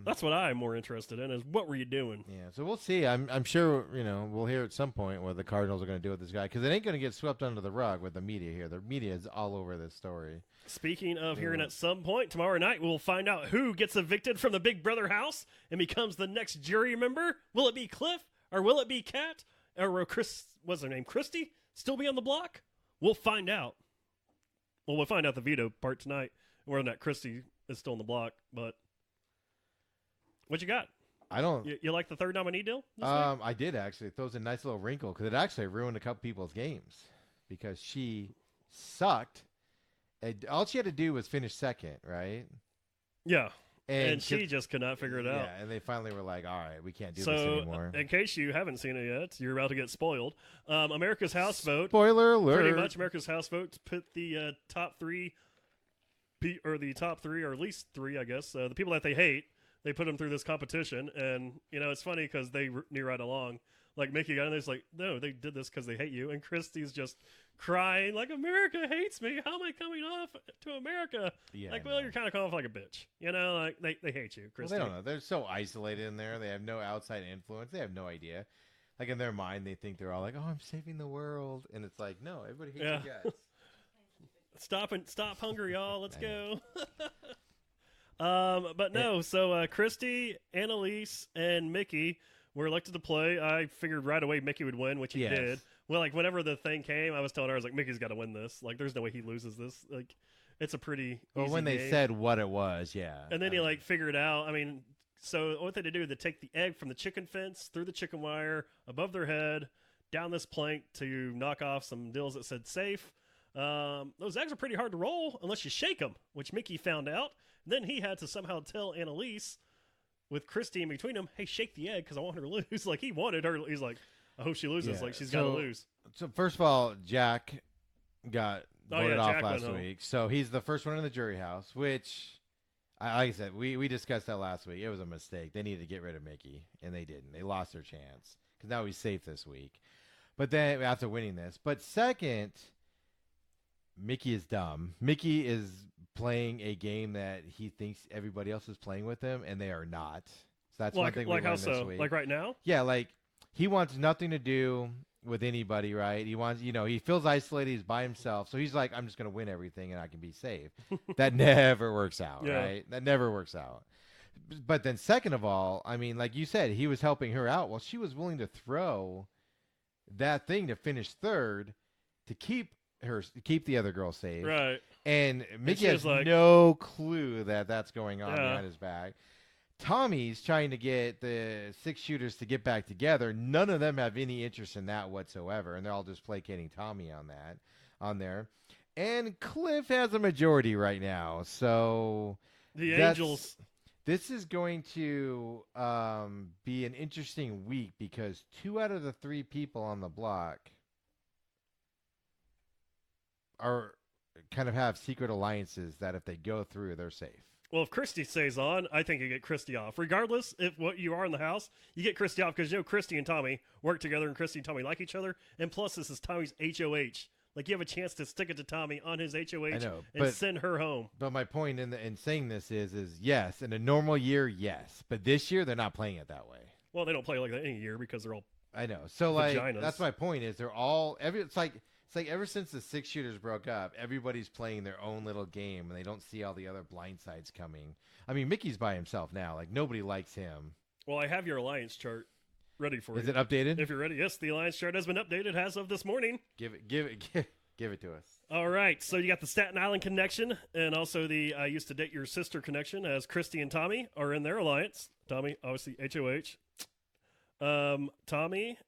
That's what I'm more interested in, is what were you doing? Yeah, so we'll see. I'm sure, we'll hear at some point what the Cardinals are going to do with this guy, because it ain't going to get swept under the rug with the media here. The media is all over this story. Speaking of hearing at some point, tomorrow night we'll find out who gets evicted from the Big Brother house and becomes the next jury member. Will it be Cliff, or will it be Kat, or will what's her name, Christy, still be on the block? We'll find out. Well, we'll find out the veto part tonight, whether or not Christy is still on the block, but... What you got? I don't. You like the third nominee deal? I did actually. It throws a nice little wrinkle because it actually ruined a couple people's games because she sucked. All she had to do was finish second, right? Yeah. And she just could not figure it out. Yeah, and they finally were like, all right, we can't do this anymore. In case you haven't seen it yet, you're about to get spoiled. America's House vote. Spoiler alert. Pretty much America's House vote put the top three, or at least three, I guess, the people that they hate. They put them through this competition, and, it's funny because they knew right along. Like, Mickey got in there, it's like, no, they did this because they hate you. And Christy's just crying, like, America hates me. How am I coming off to America? Yeah, like, well, you're kind of coming off like a bitch. Like, they hate you, Christy. Well, they don't know. They're so isolated in there. They have no outside influence. They have no idea. Like, in their mind, they think they're all like, oh, I'm saving the world. And it's like, no, everybody hates you guys. Stop hunger, y'all. Let's go. But no, so Christy, Annalise, and Mickey were elected to play. I figured right away Mickey would win, which he did. Well, like, whenever the thing came, I was telling her, I was like, Mickey's got to win this. Like, there's no way he loses this. Like, it's a pretty easy when they game. said what it was, yeah. And then he, figured out, so what they had to do, they take the egg from the chicken fence, through the chicken wire, above their head, down this plank to knock off some deals that said safe. Those eggs are pretty hard to roll unless you shake them, which Mickey found out. Then he had to somehow tell Annalise, with Christy in between them, hey, shake the egg because I want her to lose. Like, he wanted her. He's like, I hope she loses. Like, she's got to lose. So, first of all, Jack got voted off Jack last week. So, he's the first one in the jury house, which, like I said, we discussed that last week. It was a mistake. They needed to get rid of Mickey, and they didn't. They lost their chance because now he's safe this week. But then, after winning this. But second, Mickey is dumb. Mickey is playing a game that he thinks everybody else is playing with him, and they are not. So that's one thing we learned this week. Like right now? Yeah, like he wants nothing to do with anybody, right? He wants, he feels isolated. He's by himself. So he's like, I'm just going to win everything and I can be safe. That never works out, right? That never works out. But then second of all, like you said, he was helping her out. Well, she was willing to throw that thing to finish third to keep the other girl safe. Right. And Mickey has no clue that that's going on behind his back. Tommy's trying to get the 6 shooters to get back together. None of them have any interest in that whatsoever, and they're all just placating Tommy on there. And Cliff has a majority right now, so the Angels. This is going to be an interesting week because 2 out of the 3 people on the block are kind of have secret alliances that if they go through, they're safe. Well, if Christy stays on, I think you get Christy off. Regardless if what you are in the house, you get Christy off because Christy and Tommy work together, and Christy and Tommy like each other. And plus, this is Tommy's HOH. Like, you have a chance to stick it to Tommy on his HOH and send her home. But my point in saying this is yes, in a normal year, yes. But this year, they're not playing it that way. Well, they don't play like that any year because they're all I know. So, like, vaginas. That's my point is they're all – it's like ever since the 6 shooters broke up, everybody's playing their own little game, and they don't see all the other blind sides coming. Mickey's by himself now. Like, nobody likes him. Well, I have your alliance chart ready for you. Is it updated? If you're ready. Yes, the alliance chart has been updated as of this morning. Give it to us. All right. So you got the Staten Island connection and also the I used to date your sister connection, as Christy and Tommy are in their alliance. Tommy, obviously, HOH. Tommy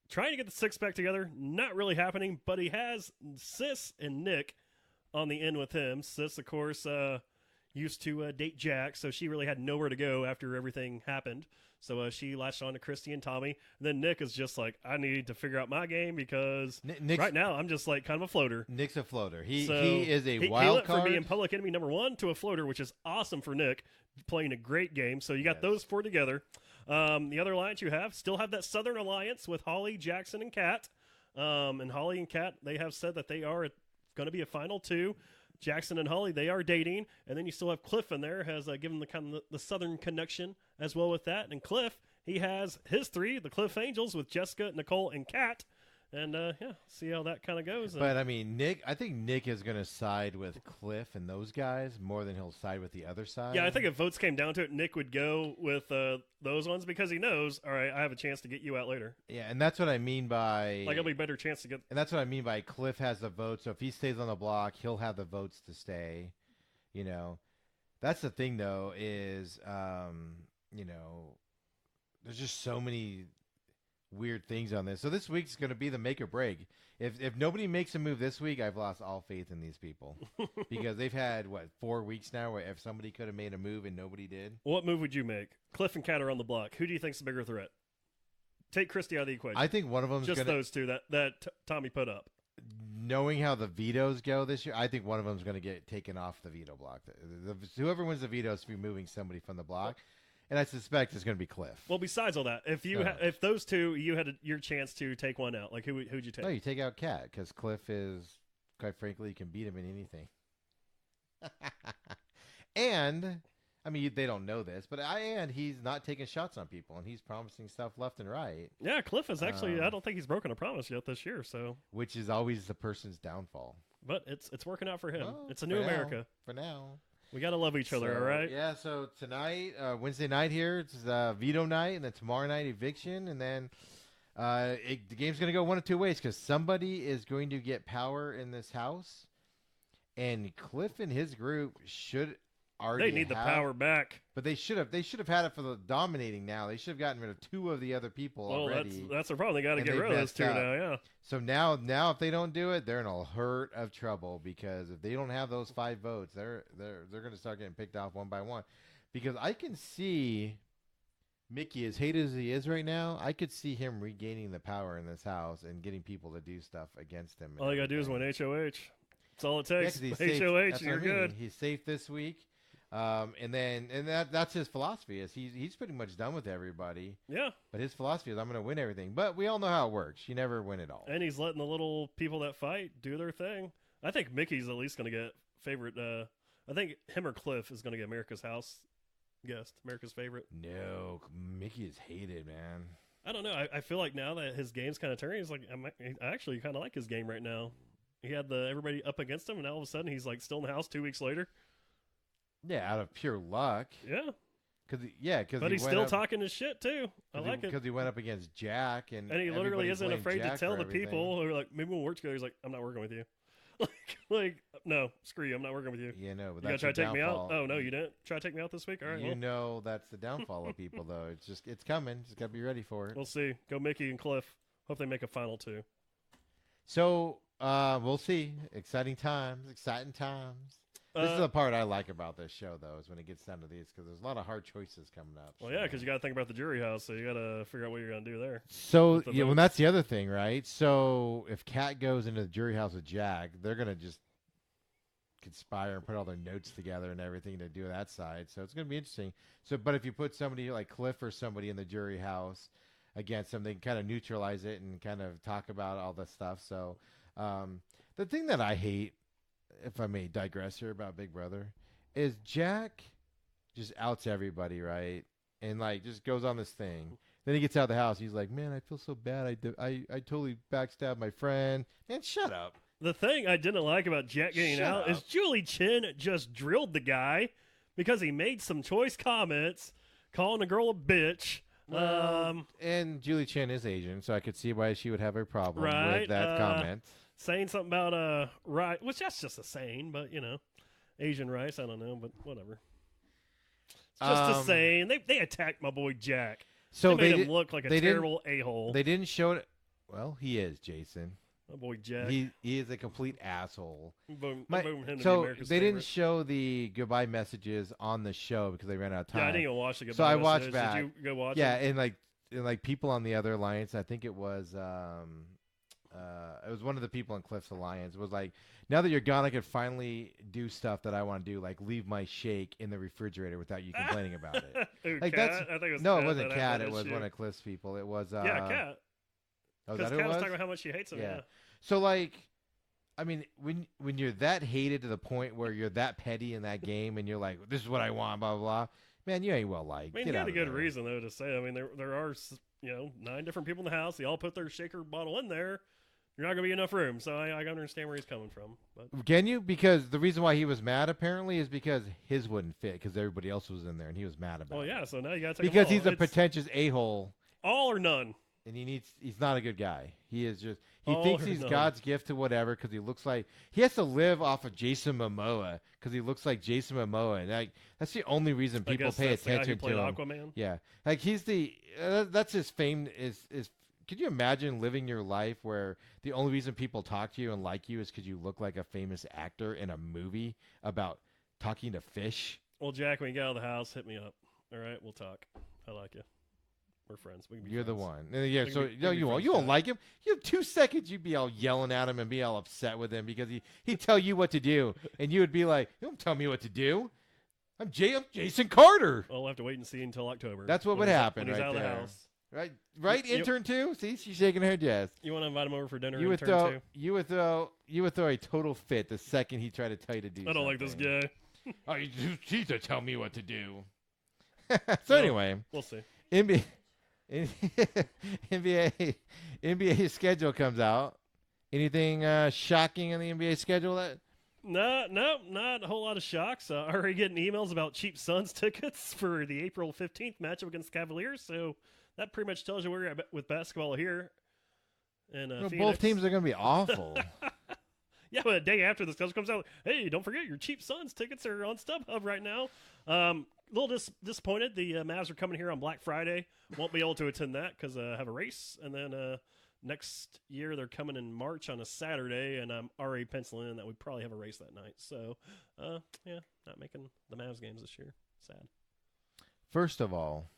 trying to get the 6 back together. Not really happening, but he has Sis and Nick on the end with him. Sis, of course, used to date Jack, so she really had nowhere to go after everything happened. So she latched on to Christy and Tommy. And then Nick is just like, I need to figure out my game because right now I'm just like kind of a floater. Nick's a floater. He is a wild card. He went from being public enemy number 1 to a floater, which is awesome for Nick, playing a great game. So you got those 4 together. The other alliance you still have that Southern Alliance with Holly, Jackson, and Kat. And Holly and Kat, they have said that they are going to be a final 2. Jackson and Holly, they are dating, and then you still have Cliff in there, has given the kind of the Southern connection as well with that. And Cliff, he has his 3, the Cliff Angels, with Jessica, Nicole, and Kat. And see how that kind of goes. But I mean, I think Nick is going to side with Cliff and those guys more than he'll side with the other side. Yeah, I think if votes came down to it, Nick would go with those ones because he knows, all right, I have a chance to get you out later. Yeah, and that's what I mean by it'll be a better chance to get. And that's what I mean by Cliff has the votes. So if he stays on the block, he'll have the votes to stay. You know, that's the thing though is, you know, there's just so many weird things on this. So this week's going to be the make or break. If nobody makes a move this week, I've lost all faith in these people because they've had 4 weeks now where if somebody could have made a move and nobody did. What move would you make? Cliff and Kat are on the block. Who do you think's the bigger threat? Take Christy out of the equation. I think one of them's just those two that Tommy put up. Knowing how the vetoes go this year, I think one of them's going to get taken off the veto block. Whoever wins the veto is removing somebody from the block. And I suspect it's going to be Cliff. Well, besides all that, if those two, you had your chance to take one out, like who'd you take? No, you take out Kat because Cliff is, quite frankly, you can beat him in anything. And, I mean, they don't know this, but he's not taking shots on people, and he's promising stuff left and right. Yeah, Cliff is actually, I don't think he's broken a promise yet this year, so. Which is always the person's downfall. But it's working out for him. Well, it's a new America. For now. We got to love each other, all right? Yeah, so tonight, Wednesday night here, it's veto night, and then tomorrow night, eviction, and then the game's going to go one of two ways because somebody is going to get power in this house, and Cliff and his group should already They need the power back. But they should have had it for the dominating now. They should have gotten rid of 2 of the other people already. That's the problem. They got to get rid of those 2 now, yeah. So now if they don't do it, they're in a hurt of trouble because if they don't have those 5 votes, they're going to start getting picked off one by one. Because I can see Mickey, as hated as he is right now, I could see him regaining the power in this house and getting people to do stuff against him. All you got to do is win HOH. That's all it takes. Yeah, HOH, and you're good. He's safe this week. And that's his philosophy is he's pretty much done with everybody. Yeah. But his philosophy is I'm going to win everything. But we all know how it works. You never win it all. And he's letting the little people that fight do their thing. I think Mickey's at least going to get favorite. I think him or Cliff is going to get America's House guest, America's favorite. No, Mickey is hated, man. I don't know. I feel like now that his game's kind of turning, he's like, I actually kind of like his game right now. He had everybody up against him, and now all of a sudden he's like still in the house 2 weeks later. Yeah, out of pure luck. Yeah. But he's still talking his shit too. I like it because he went up against Jack, and he literally isn't afraid to tell the people who are like, maybe we'll work together. He's like, I'm not working with you. like, no, screw you. I'm not working with you. Yeah, no, but you that's gotta try to take me out. Oh no, you didn't try to take me out this week. All right, you know that's the downfall of people, though. It's coming. Just gotta be ready for it. We'll see. Go Mickey and Cliff. Hope they make a final 2. So we'll see. Exciting times. This is the part I like about this show, though, is when it gets down to these, because there's a lot of hard choices coming up. Well, yeah, because you got to think about the jury house, so you got to figure out what you're going to do there. So, yeah, well, that's the other thing, right? So, if Kat goes into the jury house with Jack, they're going to just conspire and put all their notes together and everything to do that side. So, it's going to be interesting. So, but if you put somebody like Cliff or somebody in the jury house against them, they can kind of neutralize it and kind of talk about all this stuff. So, the thing that I hate, if I may digress here about Big Brother, is Jack just outs everybody, right? And like just goes on this thing. Then he gets out of the house. He's like, man, I feel so bad. I totally backstabbed my friend. Man, shut up. The thing I didn't like about Jack getting out is Julie Chen just drilled the guy because he made some choice comments, calling the girl a bitch. And Julie Chen is Asian, so I could see why she would have a problem with that comment. Saying something about right, which that's just a saying, but you know, Asian rice, I don't know, but whatever. It's just a saying. They attacked my boy Jack. So they made him look like a terrible a-hole. They didn't show it. Well, he is, Jason. My boy Jack. He is a complete asshole. So they didn't show the goodbye messages on the show because they ran out of time. Yeah, I didn't even watch the goodbye So I messages. watched back. Did you go watch Yeah, them? and like people on the other alliance, I think it was one of the people in Cliff's alliance was like, now that you're gone, I could finally do stuff that I want to do, like leave my shake in the refrigerator without you complaining about it. Like Kat? I think it was no, Kat it wasn't Kat. It was issue. one of Cliff's people. It was Kat. Oh, Because that Kat was was talking about how much she hates him. Yeah. So like, I mean, when you're that hated to the point where you're that petty in that game, and you're like, "This is what I want," blah blah blah. Man, you ain't well liked. I mean, Get you out had a of good there. reason though to say. I mean, there are 9 different people in the house. They all put their shaker bottle in there. You're not gonna be enough room. So I understand where he's coming from. But Can you? Because the reason why he was mad apparently is because his wouldn't fit because everybody else was in there, and he was mad about well, it. yeah. So now you gotta take Because them all. he's a It's pretentious a-hole, all or none. and he's not a good guy. He is just he All thinks or he's none. God's gift to whatever because he looks like he has to live off of Jason Momoa because he looks like Jason Momoa, and that's the only reason I people guess pay that's the guy who attention played to him. Aquaman. Yeah, like he's the that's his fame is. Could you imagine living your life where the only reason people talk to you and like you is because you look like a famous actor in a movie about talking to fish? Well, Jack, when you get out of the house, hit me up. All right, we'll talk. I like you. We're friends. We can be You're the friends. one. Yeah, We so can be- we can be you friends, won't Jack. like him. You have 2 seconds, you'd be all yelling at him and be all upset with him because he'd tell you what to do, and you would be like, "Don't tell me what to do. I'm Jason Carter." Well, we'll have to wait and see until October. That's what when would he's- happen when he's right out of there. the house. Right, You- intern too. See, she's shaking her head. Yes. You want to invite him over for dinner? You would intern throw too? you would throw a total fit the second he tried to tell you to do. I don't like this something. guy. Oh, she's to tell me what to do. So Well, anyway, We'll see. NBA NBA schedule comes out. Anything shocking in the NBA schedule that? No, not a whole lot of shocks. Already getting emails about cheap Suns tickets for the April 15th matchup against Cavaliers. So that pretty much tells you where you're at with basketball here. And Well, Phoenix. both teams are going to be awful. Yeah, but a day after the schedule comes out, hey, don't forget your cheap Suns tickets are on StubHub right now. A little disappointed. The Mavs are coming here on Black Friday. Won't be able to attend that because I have a race. And then next year they're coming in March on a Saturday, and I'm already penciling in that we probably have a race that night. So, yeah, not making the Mavs games this year. Sad. First of all,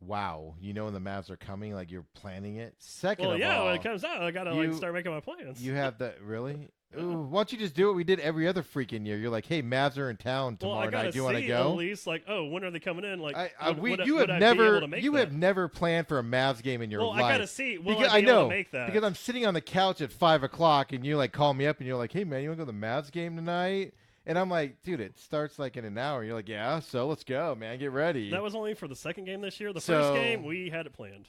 wow, you know when the Mavs are coming, like you're planning it. Second Well, of yeah, all, when it comes out, I got to start making my plans. you have that really? Yeah. Ooh, why don't you just do what we did every other freaking year? You're like, hey, Mavs are in town well, tomorrow I gotta night. Do you want to see go? at least, like, oh, when are they coming in? Like, You would I be able to make that? have never planned for a Mavs game in your Well, life. I gotta see. Will Because I be able know to make that? because I'm sitting on the couch at 5:00 and you like call me up and you're like, hey man, you want to go to the Mavs game tonight? And I'm like, dude, it starts like in an hour. You're like, yeah, so let's go, man, get ready. That was only for the second game this year. The So- first game, we had it planned.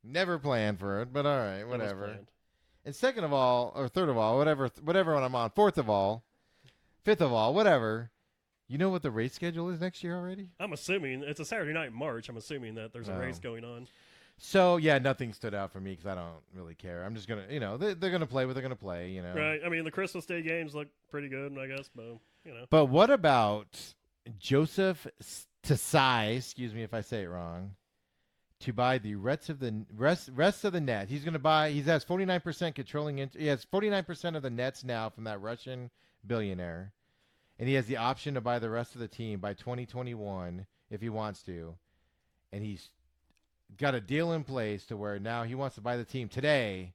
Never planned for it, but all right, It was whatever. planned. And second of all, or third of all, whatever when I'm on, fourth of all, fifth of all, whatever. You know what the race schedule is next year already? I'm assuming it's a Saturday night in March. I'm assuming that there's a Oh. race going on. So yeah, nothing stood out for me because I don't really care. I'm just gonna, they're gonna play what they're gonna play, Right. I mean, the Christmas Day games look pretty good, I guess, but, But what about Joseph Tsai? Excuse me if I say it wrong. To buy the rest of the net, he's going to buy. He has 49% controlling. He has 49% of the nets now from that Russian billionaire, and he has the option to buy the rest of the team by 2021 if he wants to. And he's got a deal in place to where now he wants to buy the team today,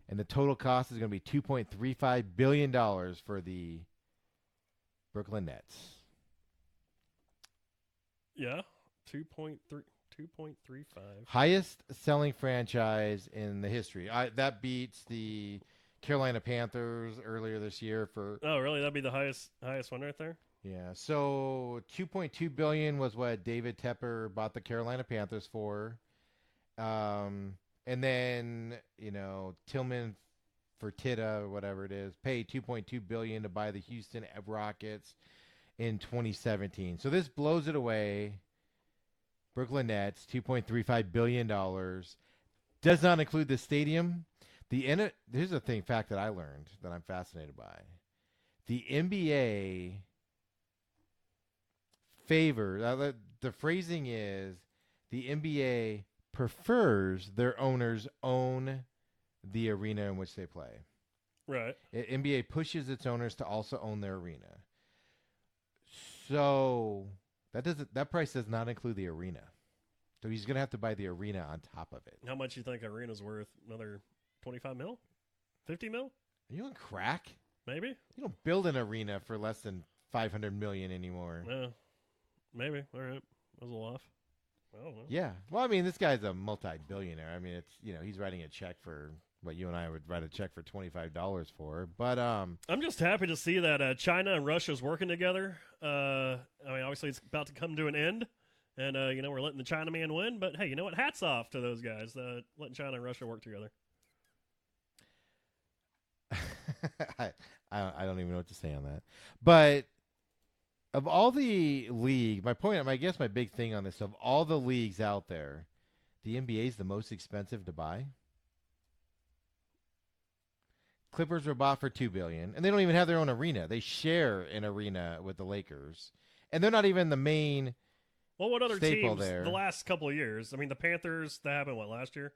and the total cost is going to be $2.35 billion for the Brooklyn Nets. yeah, 2.35. Highest selling franchise in the history. That beats the Carolina Panthers earlier this year for. Oh, really? That'd be the highest one right there? Yeah. So $2.2 billion was what David Tepper bought the Carolina Panthers for. And then, Tillman Fertitta or whatever it is paid $2.2 billion to buy the Houston Rockets in 2017. So this blows it away. Brooklyn Nets, $2.35 billion. Does not include the stadium. Here's a fact that I learned that I'm fascinated by. The NBA the phrasing is, the NBA prefers their owners own the arena in which they play. Right. NBA pushes its owners to also own their arena. So that price does not include the arena. So he's going to have to buy the arena on top of it. How much you think arena's worth? Another 25 mil? 50 mil? Are you on crack? Maybe? You don't build an arena for less than $500 million anymore. Yeah. Maybe. All right. That was a little off. I don't know. Yeah. Well, I mean, this guy's a multi-billionaire. I mean, it's, he's writing a check for what you and I would write a check for $25 for. But I'm just happy to see that China and Russia's working together. I mean, obviously it's about to come to an end, and we're letting the Chinaman win. But hey, you know what? Hats off to those guys letting China and Russia work together. I don't even know what to say on that. But of all the league, I guess my big thing on this, of all the leagues out there, the NBA is the most expensive to buy. Clippers were bought for $2 billion, and they don't even have their own arena. They share an arena with the Lakers, and they're not even the main. Well, what other teams there. The last couple of years? I mean, the Panthers, that happened last year,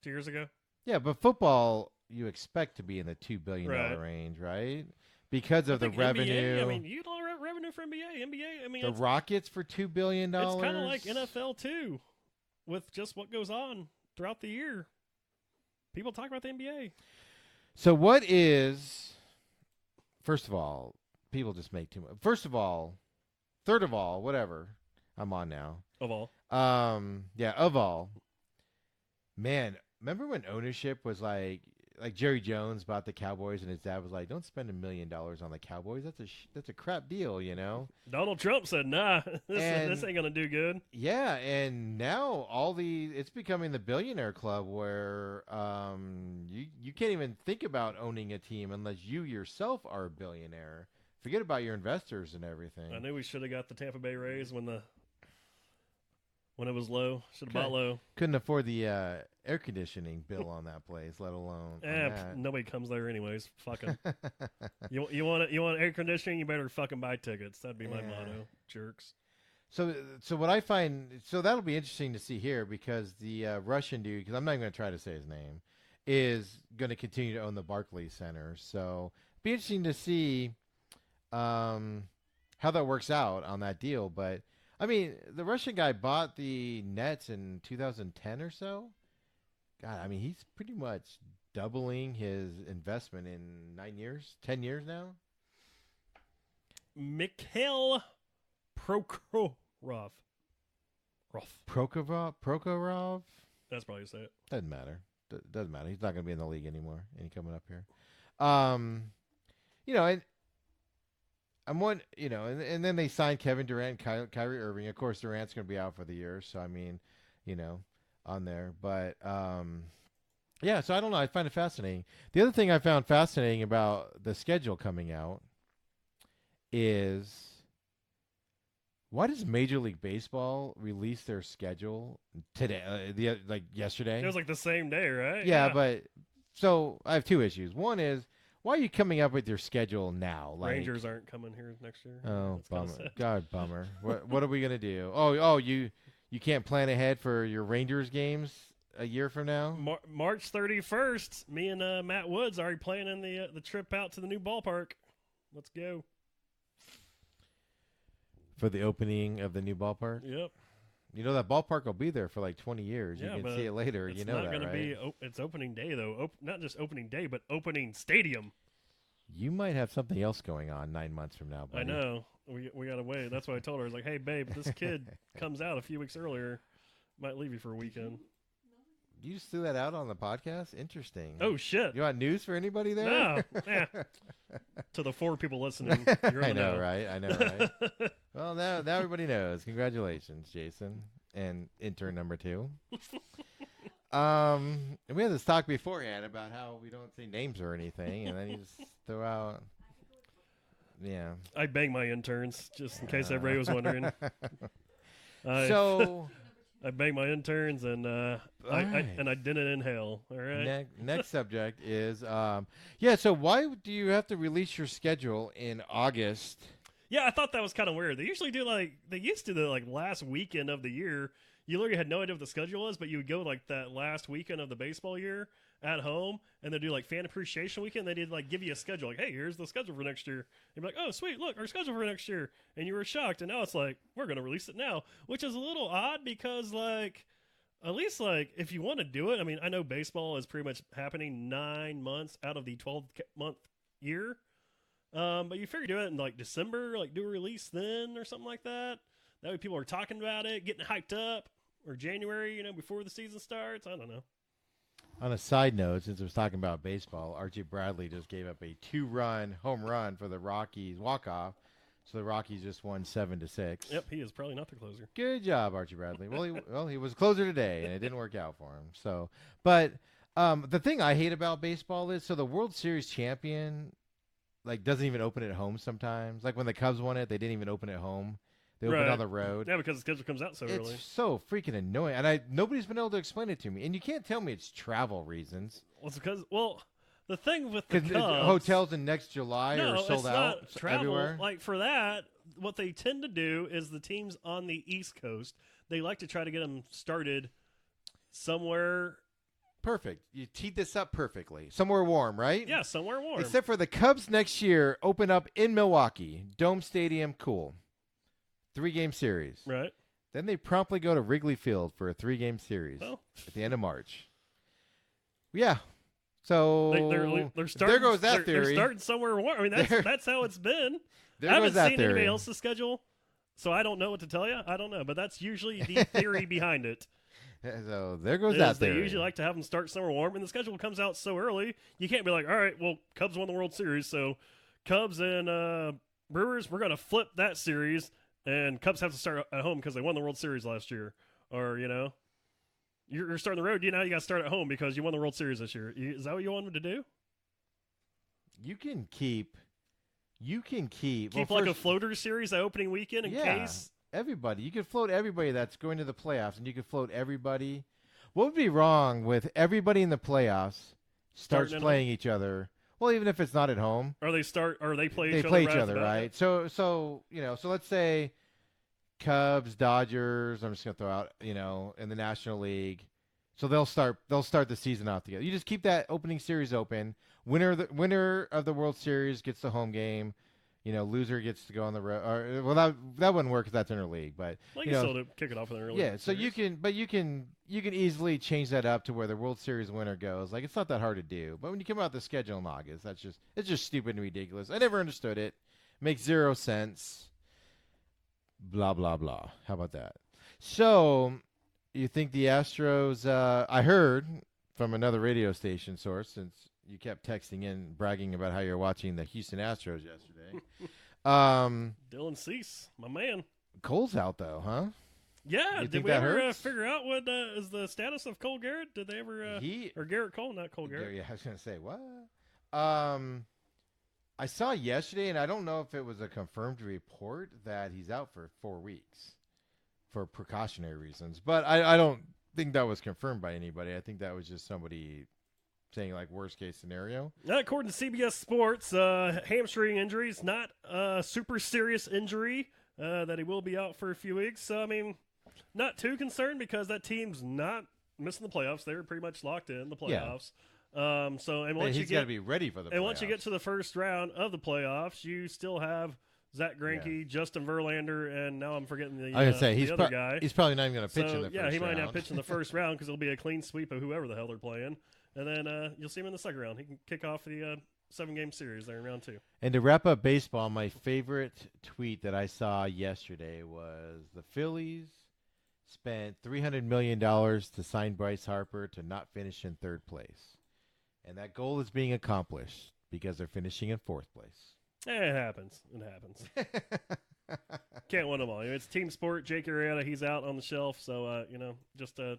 2 years ago. Yeah, but football you expect to be in the $2 billion range, right? Because of the revenue. NBA, I mean, you don't have revenue for NBA. I mean, the Rockets for $2 billion. It's kind of like NFL too, with just what goes on throughout the year. People talk about the NBA. So what is? First of all, people just make too much. First of all, third of all, whatever. I'm on now. Of all. Yeah, of all. Man, remember when ownership was like Jerry Jones bought the Cowboys, and his dad was like, "Don't spend $1 million on the Cowboys. That's a crap deal, you know." Donald Trump said, "Nah, this ain't gonna do good." Yeah, and now it's becoming the billionaire club where you can't even think about owning a team unless you yourself are a billionaire. Forget about your investors and everything. I knew we should have got the Tampa Bay Rays when it was low. Should have bought low. Couldn't afford the air conditioning bill on that place, let alone. Nobody comes there anyways. Fucking. you want air conditioning? You better fucking buy tickets. That'd be my motto. Jerks. So what I find, that'll be interesting to see here, because the Russian dude, because I'm not even going to try to say his name, is going to continue to own the Barclays Center. So it'll be interesting to see how that works out on that deal. But I mean, the Russian guy bought the Nets in 2010 or so. God, I mean, he's pretty much doubling his investment in 10 years now. Mikhail Prokhorov. Prokhorov? That's probably how you say it. Doesn't matter. Doesn't matter. He's not going to be in the league anymore. Any coming up here. And then they signed Kevin Durant and Kyrie Irving. Of course, Durant's going to be out for the year. So, I mean, on there. But, so I don't know. I find it fascinating. The other thing I found fascinating about the schedule coming out is, why does Major League Baseball release their schedule today, yesterday? It was like the same day, right? Yeah, but so I have two issues. One is, why are you coming up with your schedule now? Rangers aren't coming here next year. Oh, bummer. God, bummer. What are we going to do? Oh, you can't plan ahead for your Rangers games a year from now? March 31st, me and Matt Woods are already planning the trip out to the new ballpark. Let's go. For the opening of the new ballpark? Yep. That ballpark will be there for like 20 years. Yeah, you can see it later. It's that, right? It's not going to be. It's opening day though. Not just opening day, but opening stadium. You might have something else going on 9 months from now, buddy. I know. We got to wait. That's what I told her. I was like, "Hey, babe, this kid comes out a few weeks earlier. Might leave you for a weekend." You just threw that out on the podcast? Interesting. Oh, shit. You want news for anybody there? No. To the 4 people listening. You're I know, right? Well, now everybody knows. Congratulations, Jason. And intern number 2. And we had this talk beforehand about how we don't say names or anything, and then you just throw out... Yeah. I bang my interns, just in case everybody was wondering. I bang my interns, and I didn't inhale. All right. Next subject is so why do you have to release your schedule in August? Yeah, I thought that was kind of weird. They usually do they used to the last weekend of the year. You literally had no idea what the schedule was, but you would go that last weekend of the baseball year at home, and they'd do fan appreciation weekend. They did give you a schedule, hey, here's the schedule for next year. And be like, oh sweet, look, our schedule for next year, and you were shocked. And now it's we're gonna release it now, which is a little odd because at least if you want to do it, I mean, I know baseball is pretty much happening 9 months out of the 12-month year, but you figure do it in December, do a release then or something like that. That way people are talking about it, getting hyped up, or January, before the season starts. I don't know. On a side note, since I was talking about baseball, Archie Bradley just gave up a 2-run home run for the Rockies walk-off. So the Rockies just won 7-6. Yep, he is probably not the closer. Good job, Archie Bradley. He was closer today, and it didn't work out for him. So, but the thing I hate about baseball is, so the World Series champion, like, doesn't even open at home sometimes. Like when the Cubs won it, they didn't even open at home. They opened on the road. Yeah, because the schedule comes out so early. It's so freaking annoying, and nobody's been able to explain it to me. And you can't tell me it's travel reasons. Well, it's because the thing with the Cubs, hotels in next July are sold out everywhere. Like for that, what they tend to do is the teams on the East Coast, they like to try to get them started somewhere. Perfect. You teed this up perfectly. Somewhere warm, right? Yeah, somewhere warm. Except for the Cubs next year open up in Milwaukee, Dome Stadium, cool. 3-game series. Right. Then they promptly go to Wrigley Field for a 3-game series at the end of March. Yeah. So they're starting, there goes that theory. They're starting somewhere warm. I mean, that's how it's been. I haven't seen anybody else's schedule, so I don't know what to tell you. I don't know, but that's usually the theory behind it. So there goes that theory. They usually like to have them start somewhere warm, and the schedule comes out so early, you can't be like, all right, well, Cubs won the World Series, so Cubs and Brewers, we're going to flip that series. And Cubs have to start at home because they won the World Series last year. Or, you're starting the road. You got to start at home because you won the World Series this year. Is that what you want them to do? You can keep like a floater series that opening weekend in case. Everybody. You could float everybody that's going to the playoffs, and you could float everybody. What would be wrong with everybody in the playoffs starts playing each other? Well, even if it's not at home, or they play each other, right? So let's say Cubs, Dodgers. I'm just gonna throw out, in the National League. So they'll start the season out together. You just keep that opening series open. Winner of the World Series gets the home game. Loser gets to go on the road. That wouldn't work because that's interleague. But you can still kick it off in the early. Yeah, so you can easily change that up to where the World Series winner goes. Like, it's not that hard to do. But when you come out the schedule in August, it's just stupid and ridiculous. I never understood it. Makes zero sense. Blah blah blah. How about that? So, you think the Astros? I heard from another radio station source, since you kept texting in bragging about how you're watching the Houston Astros yesterday. Dylan Cease, my man. Cole's out though, huh? Yeah. Did we ever figure out what is the status of Cole Garrett? Did they ever or Garrett Cole, not Cole Garrett? Yeah, I was gonna say what? I saw yesterday, and I don't know if it was a confirmed report that he's out for 4 weeks for precautionary reasons. But I don't think that was confirmed by anybody. I think that was just somebody saying, like, worst case scenario. According to CBS Sports, hamstring injury is not a super serious injury, that he will be out for a few weeks. So, I mean, not too concerned because that team's not missing the playoffs. They're pretty much locked in the playoffs. Yeah. He's got to be ready for the playoffs. And once you get to the first round of the playoffs, you still have Zach Greinke, Justin Verlander, and now I'm forgetting the other guy. He's probably not even going to pitch in the first round. Yeah, he might not pitch in the first round because it'll be a clean sweep of whoever the hell they're playing. And then you'll see him in the second round. He can kick off the 7-game series there in round 2. And to wrap up baseball, my favorite tweet that I saw yesterday was the Phillies spent $300 million to sign Bryce Harper to not finish in third place. And that goal is being accomplished because they're finishing in fourth place. It happens. Can't win them all. It's a team sport. Jake Arrieta, he's out on the shelf. So, just a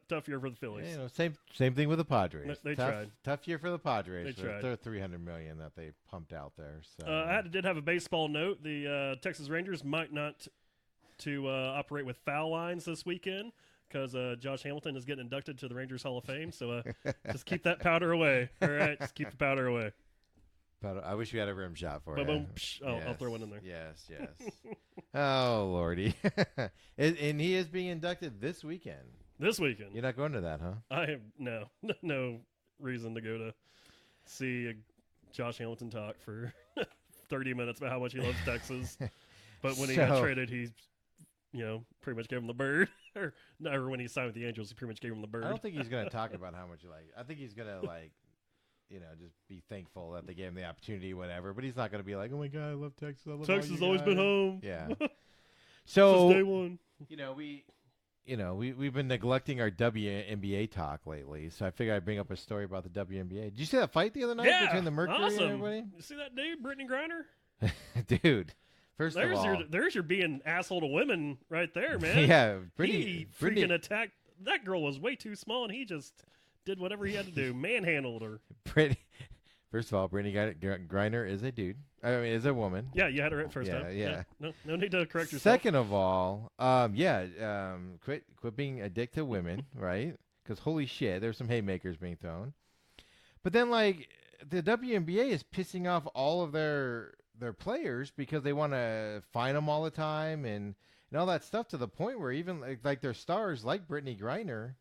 tough year for the Phillies. Yeah, same thing with the Padres. They tried. Tough year for the Padres. They tried. Their $300 million that they pumped out there. So I did have a baseball note. The Texas Rangers might not to operate with foul lines this weekend because Josh Hamilton is getting inducted to the Rangers Hall of Fame. So just keep that powder away. All right, just keep the powder away. I wish we had a rim shot for it. Yes. I'll throw one in there. Yes. Oh, Lordy. And he is being inducted this weekend. This weekend. You're not going to that, huh? I have no reason to go to see Josh Hamilton talk for 30 minutes about how much he loves Texas. But when he got traded, he, pretty much gave him the bird. or when he signed with the Angels, he pretty much gave him the bird. I don't think he's going to talk about how much you like. I think he's going to just be thankful that they gave him the opportunity, whatever. But he's not going to be like, oh my God, I love Texas. Texas has always been home. Yeah. So since day one. we've been neglecting our WNBA talk lately, so I figured I'd bring up a story about the WNBA. Did you see that fight the other night between the Mercury and everybody? You see that dude, Brittany Griner? Dude, first of all, there's your being asshole to women right there, man. Yeah, Brittany freaking attacked. That girl was way too small, and he just did whatever he had to do, manhandled her. First of all, Brittany Griner is a dude. I mean, is a woman. Yeah, you had it right first time. Yeah. No need to correct yourself. Second of all, quit being a dick to women, right? Because holy shit, there's some haymakers being thrown. But then, like, the WNBA is pissing off all of their players because they want to fine them all the time and all that stuff, to the point where even like their stars, like Brittany Griner,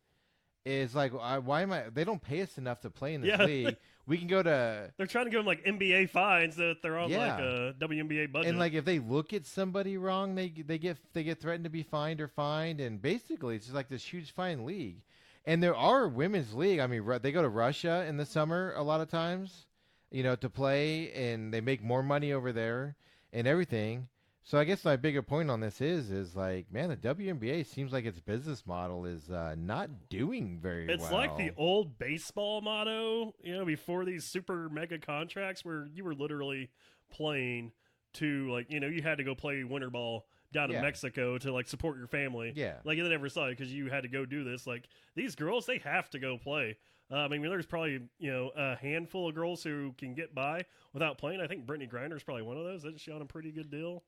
is like, why am I? They don't pay us enough to play in this league. We can go to. They're trying to give them like NBA fines that they're on like a WNBA budget. And like if they look at somebody wrong, they get threatened to be fined or fined, and basically it's just like this huge fine league. And there are women's league. I mean, they go to Russia in the summer a lot of times, to play, and they make more money over there and everything. So I guess my bigger point on this is like, man, the WNBA seems like its business model is not doing very well. It's like the old baseball motto, before these super mega contracts where you were literally playing to, like, you had to go play winter ball down in Mexico to, like, support your family. Yeah. Like, they never saw it because you had to go do this. Like, these girls, they have to go play. I mean, there's probably, a handful of girls who can get by without playing. I think Brittany Griner's probably one of those. Isn't she on a pretty good deal?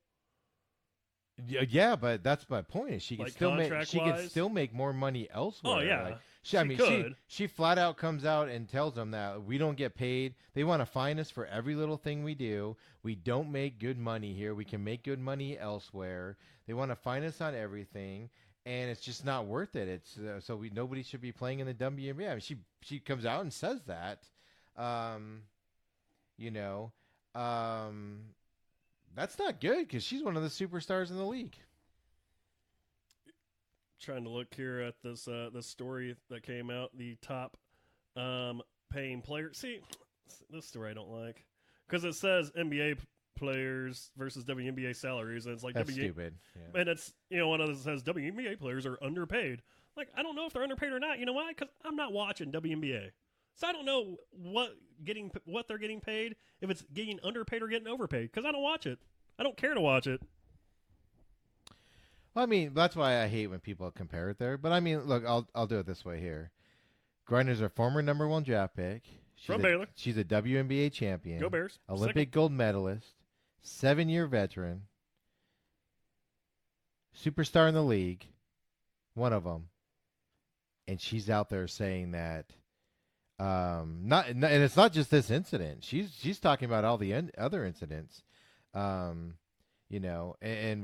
Yeah, but that's my point. Is she can still make more money elsewhere. Oh yeah, she flat out comes out and tells them that we don't get paid. They want to fine us for every little thing we do. We don't make good money here. We can make good money elsewhere. They want to fine us on everything, and it's just not worth it. It's nobody should be playing in the WNBA. I mean, she comes out and says that, That's not good because she's one of the superstars in the league. Trying to look here at this story that came out, the top paying player. See, this story I don't like because it says NBA players versus WNBA salaries, and it's like that's stupid. Yeah. And it's one of those says WNBA players are underpaid. Like, I don't know if they're underpaid or not. You know why? Because I'm not watching WNBA. So I don't know what they're getting paid, if it's getting underpaid or getting overpaid, because I don't watch it. I don't care to watch it. Well, I mean, that's why I hate when people compare it there. But I mean, look, I'll do it this way here. Griner's a former number 1 draft pick. From Baylor. She's a WNBA champion. Go Bears. Olympic gold medalist. 7-year veteran. Superstar in the league. One of them. And she's out there saying that. And it's not just this incident. She's talking about all the other incidents, and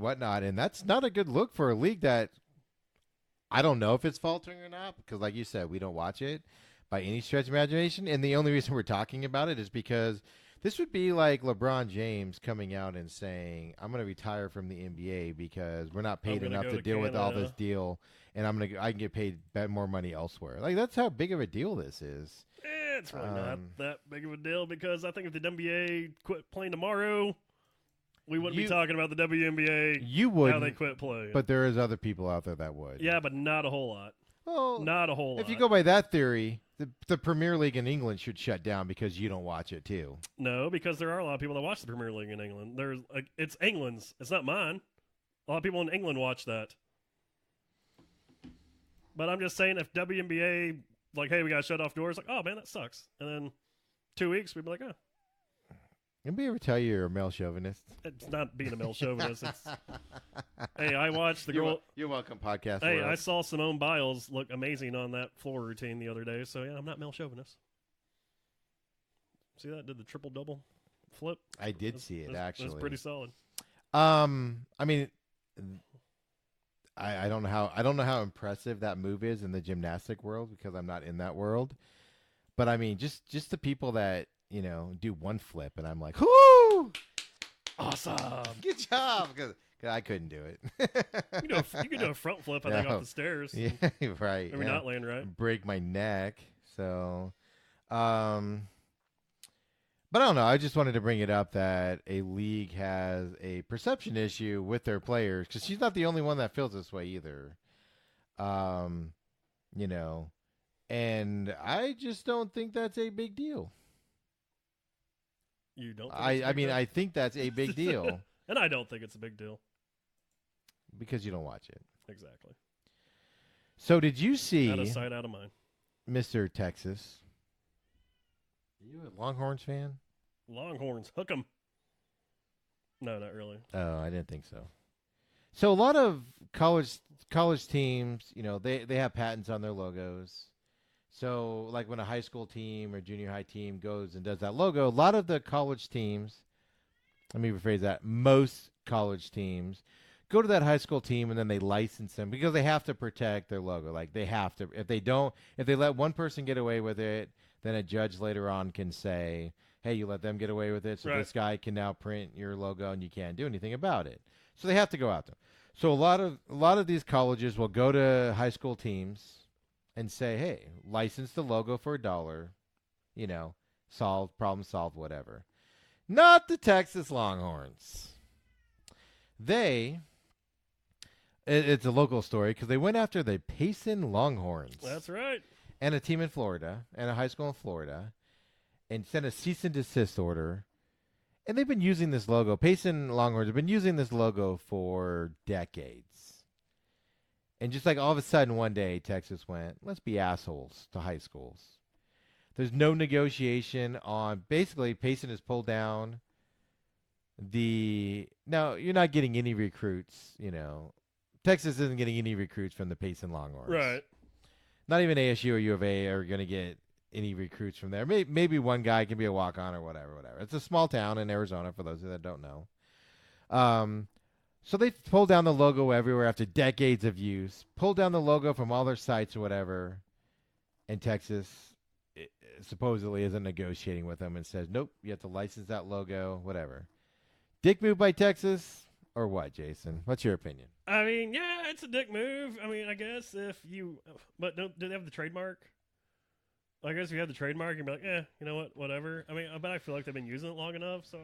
whatnot. And that's not a good look for a league that I don't know if it's faltering or not, because like you said, we don't watch it by any stretch of imagination. And the only reason we're talking about it is because this would be like LeBron James coming out and saying, I'm going to retire from the NBA because we're not paid enough to deal with all this deal. And I can get paid more money elsewhere. Like, that's how big of a deal this is. It's really not that big of a deal, because I think if the WNBA quit playing tomorrow, we wouldn't be talking about the WNBA. You would. How they quit playing. But there is other people out there that would. Yeah, but not a whole lot. Well, not a whole lot. If you go by that theory, the Premier League in England should shut down because you don't watch it too. No, because there are a lot of people that watch the Premier League in England. It's England's. It's not mine. A lot of people in England watch that. But I'm just saying, if WNBA, like, hey, we got to shut off doors, like, oh, man, that sucks. And then 2 weeks, we'd be like, oh. Anybody ever tell you you're a male chauvinist? It's not being a male chauvinist. It's, hey, I watched the girl. You're welcome, podcast Hey, world. I saw Simone Biles look amazing on that floor routine the other day. So, yeah, I'm not male chauvinist. See that? Did the triple-double flip? I did see it, actually. That's pretty solid. I mean, I don't know how impressive that move is in the gymnastic world because I'm not in that world. But I mean, just the people that, do one flip and I'm like, whoo! Awesome. Good job. Because I couldn't do it. You can do a front flip, I think, off the stairs. Yeah, right. Maybe not land right. Break my neck. So, but I don't know. I just wanted to bring it up that a league has a perception issue with their players because she's not the only one that feels this way either. You know, and I just don't think that's a big deal. You don't? I mean, I think that's a big deal. And I don't think it's a big deal. Because you don't watch it. Exactly. So did you see... Out of sight, out of mind. Mr. Texas? Are you a Longhorns fan? Longhorns. Hook 'em. No, not really. Oh, I didn't think so. So a lot of college teams, you know, they have patents on their logos. So like when a high school team or junior high team goes and does that logo, a lot of the college teams, let me rephrase that, most college teams go to that high school team and then they license them because they have to protect their logo. Like they have to. If they let one person get away with it, then a judge later on can say, hey, you let them get away with it, so right. This guy can now print your logo and you can't do anything about it. So they have to go out there. So a lot of these colleges will go to high school teams and say, hey, license the logo for $1, you know, problem solved, whatever. Not the Texas Longhorns. It's a local story because they went after the Payson Longhorns. That's right. And a team in Florida and a high school in Florida and sent a cease and desist order. And they've been using this logo. Payson Longhorns have been using this logo for decades. And just like all of a sudden one day, Texas went, let's be assholes to high schools. There's no negotiation on, basically, Payson has pulled down now, you're not getting any recruits, you know. Texas isn't getting any recruits from the Payson Longhorns. Right. Not even ASU or U of A are going to get any recruits from there. Maybe one guy can be a walk-on or whatever. It's a small town in Arizona, for those that don't know. So they pulled down the logo everywhere after decades of use, pulled down the logo from all their sites or whatever, and Texas supposedly isn't negotiating with them and says, nope, you have to license that logo, whatever. Dick move by Texas or what, Jason? What's your opinion? I mean, yeah, it's a dick move. I mean, I guess but do they have the trademark? I guess if you have the trademark, you'd be like, you know what, whatever. I mean, but I feel like they've been using it long enough. So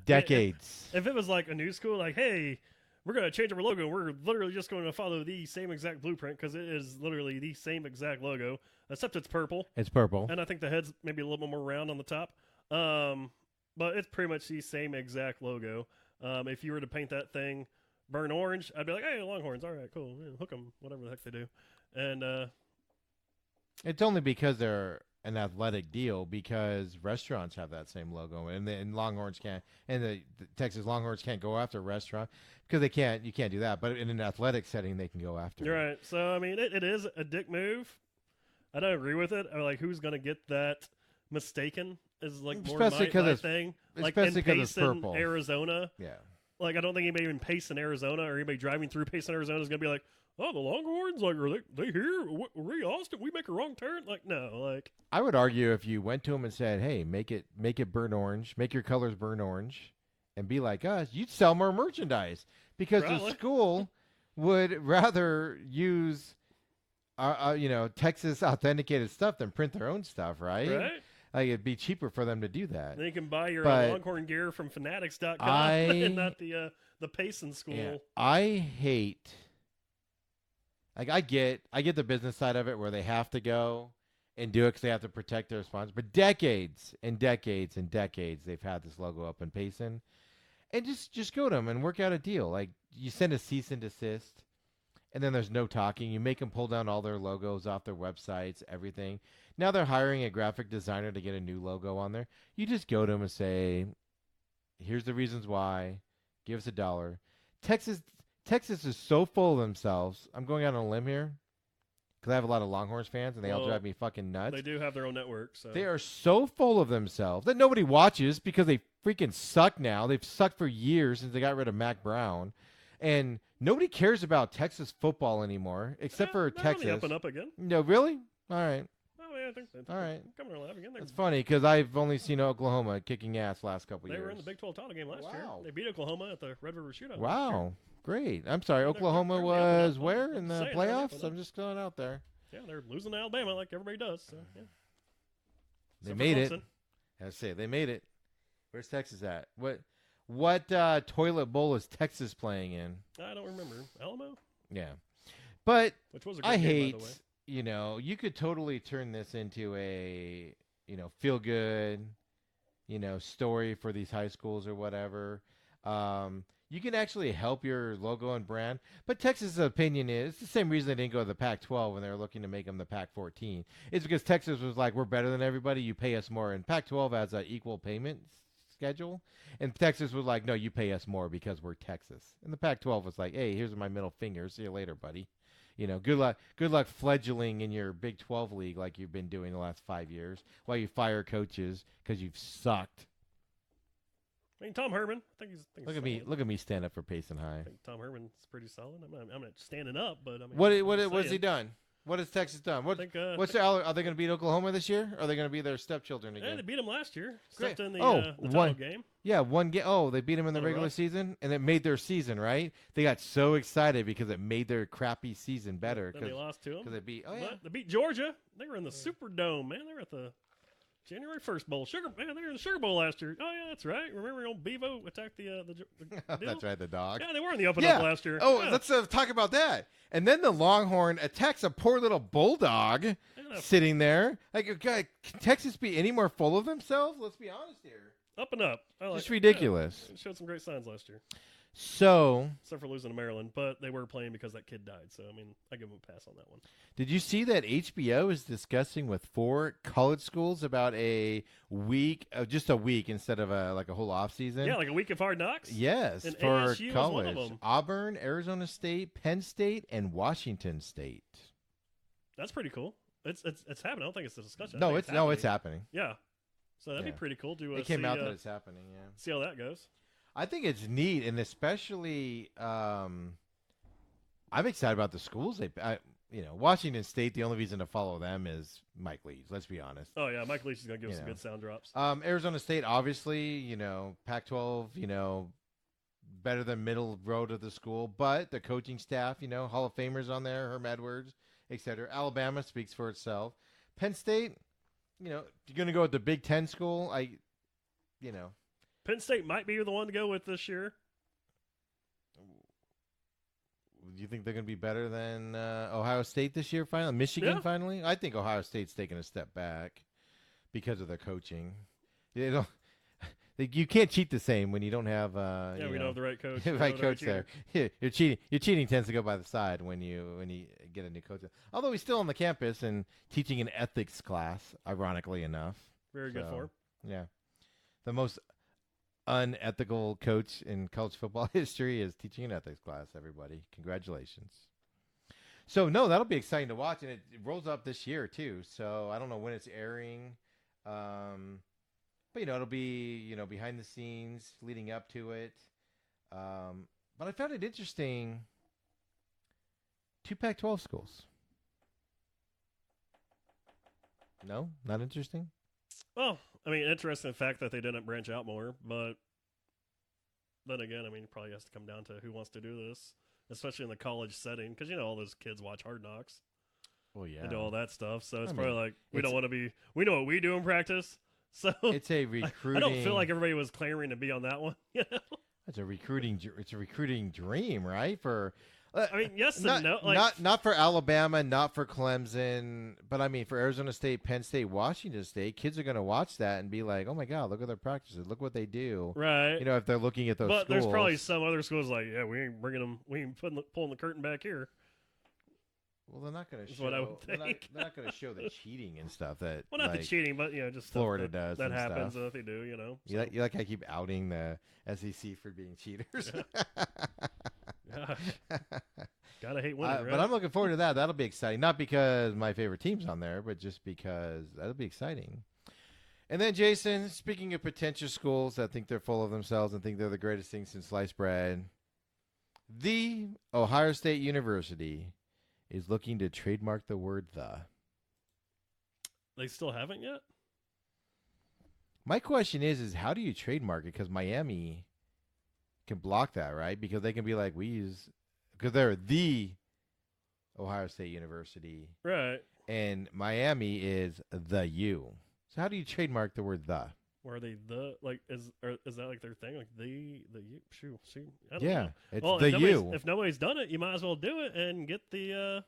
decades. If it was like a new school, like, hey, we're going to change our logo. We're literally just going to follow the same exact blueprint because it is literally the same exact logo, except it's purple. It's purple. And I think the head's maybe a little bit more round on the top. But it's pretty much the same exact logo. If you were to paint that thing burnt orange, I'd be like, hey, Longhorns, all right, cool. Yeah, hook them, whatever the heck they do. And it's only because they're an athletic deal because restaurants have that same logo, and Longhorns can't, and the Texas Longhorns can't go after a restaurant because they can't. You can't do that. But in an athletic setting, they can go after. You're right. So I mean, it is a dick move. I don't agree with it. Like, who's gonna get that mistaken? Is like more especially my thing. Like in Payson, Arizona. Yeah. Like I don't think anybody in Payson, Arizona, or anybody driving through Payson, Arizona is gonna be like, oh, the Longhorns, like, are they here? Are we Austin? We make a wrong turn? Like, no, like. I would argue if you went to them and said, hey, make it burnt orange, make your colors burnt orange, and be like us, you'd sell more merchandise because the school would rather use, Texas authenticated stuff than print their own stuff, right? Right. Like, it'd be cheaper for them to do that. They can buy your Longhorn gear from Fanatics.com and not the Payson school. Yeah, I hate. Like, I get the business side of it where they have to go and do it because they have to protect their sponsors. But decades and decades and decades they've had this logo up in Payson. And just go to them and work out a deal. Like, you send a cease and desist, and then there's no talking. You make them pull down all their logos off their websites, everything. Now they're hiring a graphic designer to get a new logo on there. You just go to them and say, here's the reasons why. Give us $1. Texas is so full of themselves. I'm going out on a limb here because I have a lot of Longhorns fans, and they all drive me fucking nuts. They do have their own network. So. They are so full of themselves that nobody watches because they freaking suck now. They've sucked for years since they got rid of Mac Brown. And nobody cares about Texas football anymore except for Texas. Up and up again. No, really? All right. Oh, yeah, I think so. All right. Coming alive again. It's funny because I've only seen Oklahoma kicking ass last couple years. They were in the Big 12 title game last year. They beat Oklahoma at the Red River Shootout. Wow. Great. I'm sorry. Oklahoma was where in the playoffs? I'm just going out there. Yeah, they're losing to Alabama like everybody does. So, yeah. They made it. I say they made it. Where's Texas at? What toilet bowl is Texas playing in? I don't remember. Alamo? Yeah. But which was a great I game, hate, by the way. you could totally turn this into a, feel good, story for these high schools or whatever. You can actually help your logo and brand. But Texas' opinion is it's the same reason they didn't go to the Pac-12 when they were looking to make them the Pac-14. It's because Texas was like, we're better than everybody. You pay us more. And Pac-12 has an equal payment schedule. And Texas was like, no, you pay us more because we're Texas. And the Pac-12 was like, hey, here's my middle finger. See you later, buddy. Good luck fledgling in your Big 12 league like you've been doing the last 5 years while you fire coaches because you've sucked. I mean, Tom Herman. I think he's Look at me stand up for Payson High. I think Tom Herman's pretty solid. I'm not standing up, but I mean, what has he done? What has Texas done? Are they going to beat Oklahoma this year? Or are they going to be their stepchildren again? Yeah, they beat them last year. Great. Except in the title game. Yeah, one game. Oh, they beat them in the regular season, and it made their season, right? They got so excited because it made their crappy season better. Then they lost to them. Because they beat. Oh yeah, they beat Georgia. They were in the Superdome, man. They were at the January 1st Bowl. They were in the Sugar Bowl last year. Oh yeah, that's right. Remember old Bevo attacked the deal? That's right, the dog. Yeah, they were in the up and up last year. Oh, yeah. let's talk about that. And then the Longhorn attacks a poor little bulldog sitting there. Like, can Texas be any more full of themselves? Let's be honest here. Up and up. Just ridiculous. It showed some great signs last year. So, except for losing to Maryland, but they were playing because that kid died. So, I mean, I give them a pass on that one. Did you see that HBO is discussing with 4 college schools about a week, just a week instead of a whole off season? Yeah, like a week of Hard Knocks? Yes, and for ASU college. Was one of them. Auburn, Arizona State, Penn State, and Washington State. That's pretty cool. It's happening. I don't think it's a discussion. It's happening. Yeah. So that'd be pretty cool to it came out that it's happening, yeah. See how that goes. I think it's neat, and especially I'm excited about the schools. Washington State, the only reason to follow them is Mike Leach, let's be honest. Oh, yeah, Mike Leach is going to give us some good sound drops. Arizona State, obviously, Pac-12, better than middle road of the school, but the coaching staff, Hall of Famers on there, Herm Edwards, etc. Alabama speaks for itself. Penn State, you're going to go with the Big Ten school. Penn State might be the one to go with this year. Do you think they're going to be better than Ohio State this year finally? Michigan finally? I think Ohio State's taking a step back because of their coaching. You can't cheat the same when you don't have we don't have the right coach. Right coach there. Your cheating tends to go by the side when you get a new coach. Although he's still on the campus and teaching an ethics class, ironically enough. Very good for him. Yeah. The most unethical coach in college football history is teaching an ethics class, everybody. Congratulations. So, no, that'll be exciting to watch, and it rolls up this year, too. So, I don't know when it's airing. But, it'll be, behind the scenes leading up to it. But I found it interesting. 2 Pac-12 schools. No? Not interesting? Well, I mean, interesting fact that they didn't branch out more, but then again, I mean, it probably has to come down to who wants to do this, especially in the college setting, because, all those kids watch Hard Knocks. Well, yeah. They do all that stuff, so it's probably like, we don't want to be, we know what we do in practice, so. It's a recruiting. I don't feel like everybody was clamoring to be on that one. It's a recruiting dream, right? For I mean, yes not, and no. Not for Alabama, not for Clemson, but I mean for Arizona State, Penn State, Washington State, kids are going to watch that and be like, "Oh my God, look at their practices, look what they do." Right. If they're looking at those. But schools. There's probably some other schools like, yeah, we ain't bringing them, we ain't pulling the curtain back here. Well, they're not going to show. What I would think. They're not going to show the cheating and stuff that. Well, not the cheating, but just Florida does. That happens. Stuff. They do. You like I keep outing the SEC for being cheaters. Gosh. Gotta hate winning, right? But I'm looking forward to that. That'll be exciting. Not because my favorite team's on there, but just because that'll be exciting. And then, Jason, speaking of potential schools that think they're full of themselves and think they're the greatest thing since sliced bread, the Ohio State University is looking to trademark the word "the." They still haven't yet? My question is how do you trademark it? Because Miami can block that, right? Because they can be like, because they're the Ohio State University. Right. And Miami is the U. So how do you trademark the word "the"? Or are they is that like their thing? Like the you? Shoot. I don't Yeah, know. it's Well, the you. if nobody's done it, you might as well do it and get the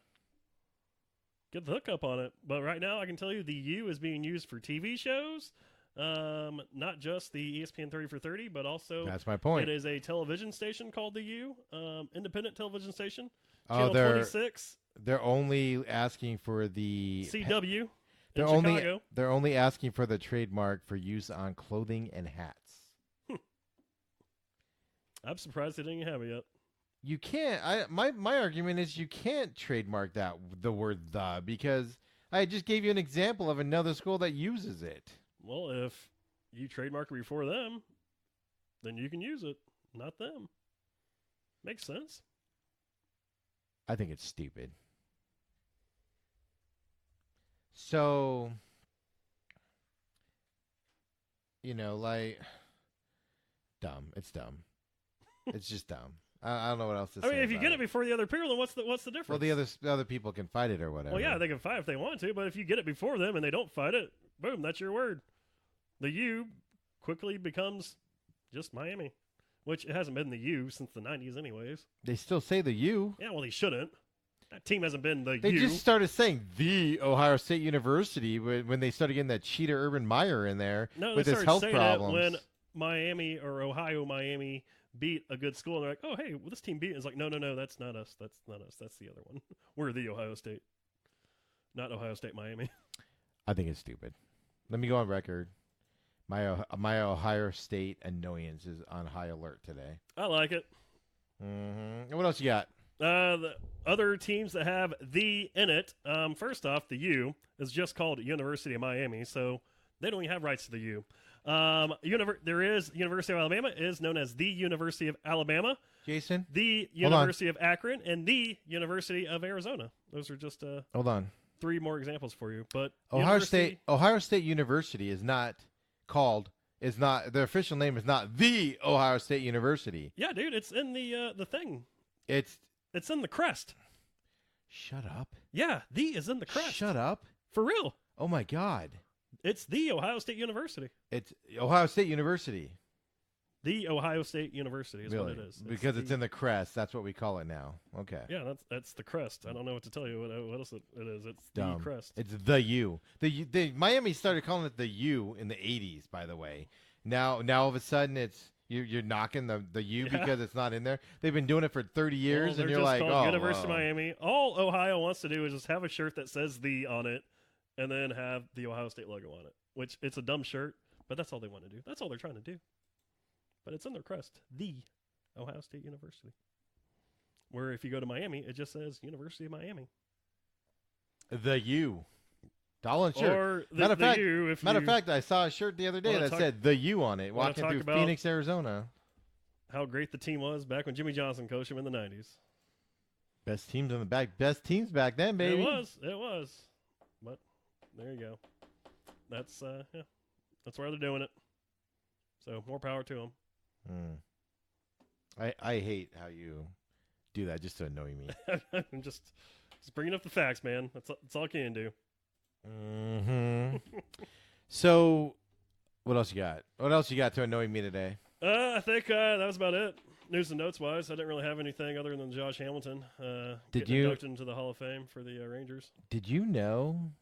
hookup on it. But right now, I can tell you the U is being used for TV shows, not just the ESPN 30 for 30, but also That's my point. it is a television station called the U, independent television station. Oh, Channel 26. They're only asking for the CW. They're only asking for the trademark for use on clothing and hats. I'm surprised they didn't have it yet. You can't. My argument is you can't trademark the word "the" because I just gave you an example of another school that uses it. Well, if you trademark it before them, then you can use it, not them. Makes sense. I think it's stupid. So, like, dumb. It's dumb. It's just dumb. I don't know what else to say. I mean, if you get it before the other people, then what's the difference? Well, the other people can fight it or whatever. Well, yeah, they can fight if they want to, but if you get it before them and they don't fight it, boom, that's your word. The U quickly becomes just Miami, which it hasn't been the U since the 90s anyways. They still say the U. Yeah, well, they shouldn't. That team hasn't been the They U. just started saying the Ohio State University when they started getting that cheater Urban Meyer in there with his health problems. When Miami or Ohio Miami beat a good school, and they're like, oh, hey, well, this team beat it. It's like, no, that's not us. That's not us. That's the other one. We're the Ohio State, not Ohio State Miami. I think it's stupid. Let me go on record. My Ohio State annoyance is on high alert today. I like it. Mm-hmm. What else you got? The other teams that have the in it, first off, the U is just called University of Miami, so they don't even have rights to the U. There is University of Alabama is known as the University of Alabama. Jason? The University of Akron and the University of Arizona. Those are just hold on. 3 more examples for you. But Ohio State University is not their official name is not the Ohio State University. Yeah, dude, it's in the thing. It's in the crest. Shut up. Yeah, the is in the crest. Shut up. For real. Oh my God. It's the Ohio State University. It's Ohio State University. The Ohio State University is what it is. Because it's in the crest. That's what we call it now. Okay. Yeah, that's the crest. I don't know what to tell you. What else it is. It's dumb. The crest. It's the U. The Miami started calling it the U in the 80s, by the way. Now all of a sudden it's you're knocking the U because it's not in there. They've been doing it for 30 years, and you're like, oh, University of Miami. All Ohio wants to do is just have a shirt that says "the" on it, and then have the Ohio State logo on it. Which it's a dumb shirt, but that's all they want to do. That's all they're trying to do. But it's in their crest, the Ohio State University. Where if you go to Miami, it just says University of Miami. The U. Dollar shirt. Or matter of fact, I saw a shirt the other day that said the U on it, walking through Phoenix, Arizona. How great the team was back when Jimmy Johnson coached them in the 90s. Best teams back then, baby. It was. But there you go. That's where they're doing it. So more power to them. I hate how you do that just to annoy me. I'm just bringing up the facts, man. That's all I can do. Mm-hmm. So, what else you got? What else you got to annoy me today? I think that was about it. News and notes wise, I didn't really have anything other than Josh Hamilton getting inducted into the Hall of Fame for the Rangers. Did you know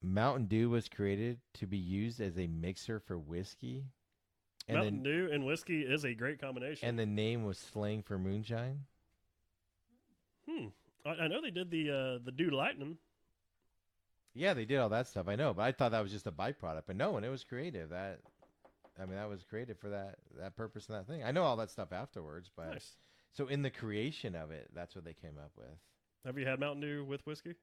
Mountain Dew was created to be used as a mixer for whiskey? And Mountain Dew and whiskey is a great combination. And the name was slang for moonshine? I know they did the Dew Lightning. Yeah, they did all that stuff. I know, but I thought that was just a byproduct. But no, and it was creative. That was created for that purpose and that thing. I know all that stuff afterwards, but nice. So in the creation of it, that's what they came up with. Have you had Mountain Dew with whiskey?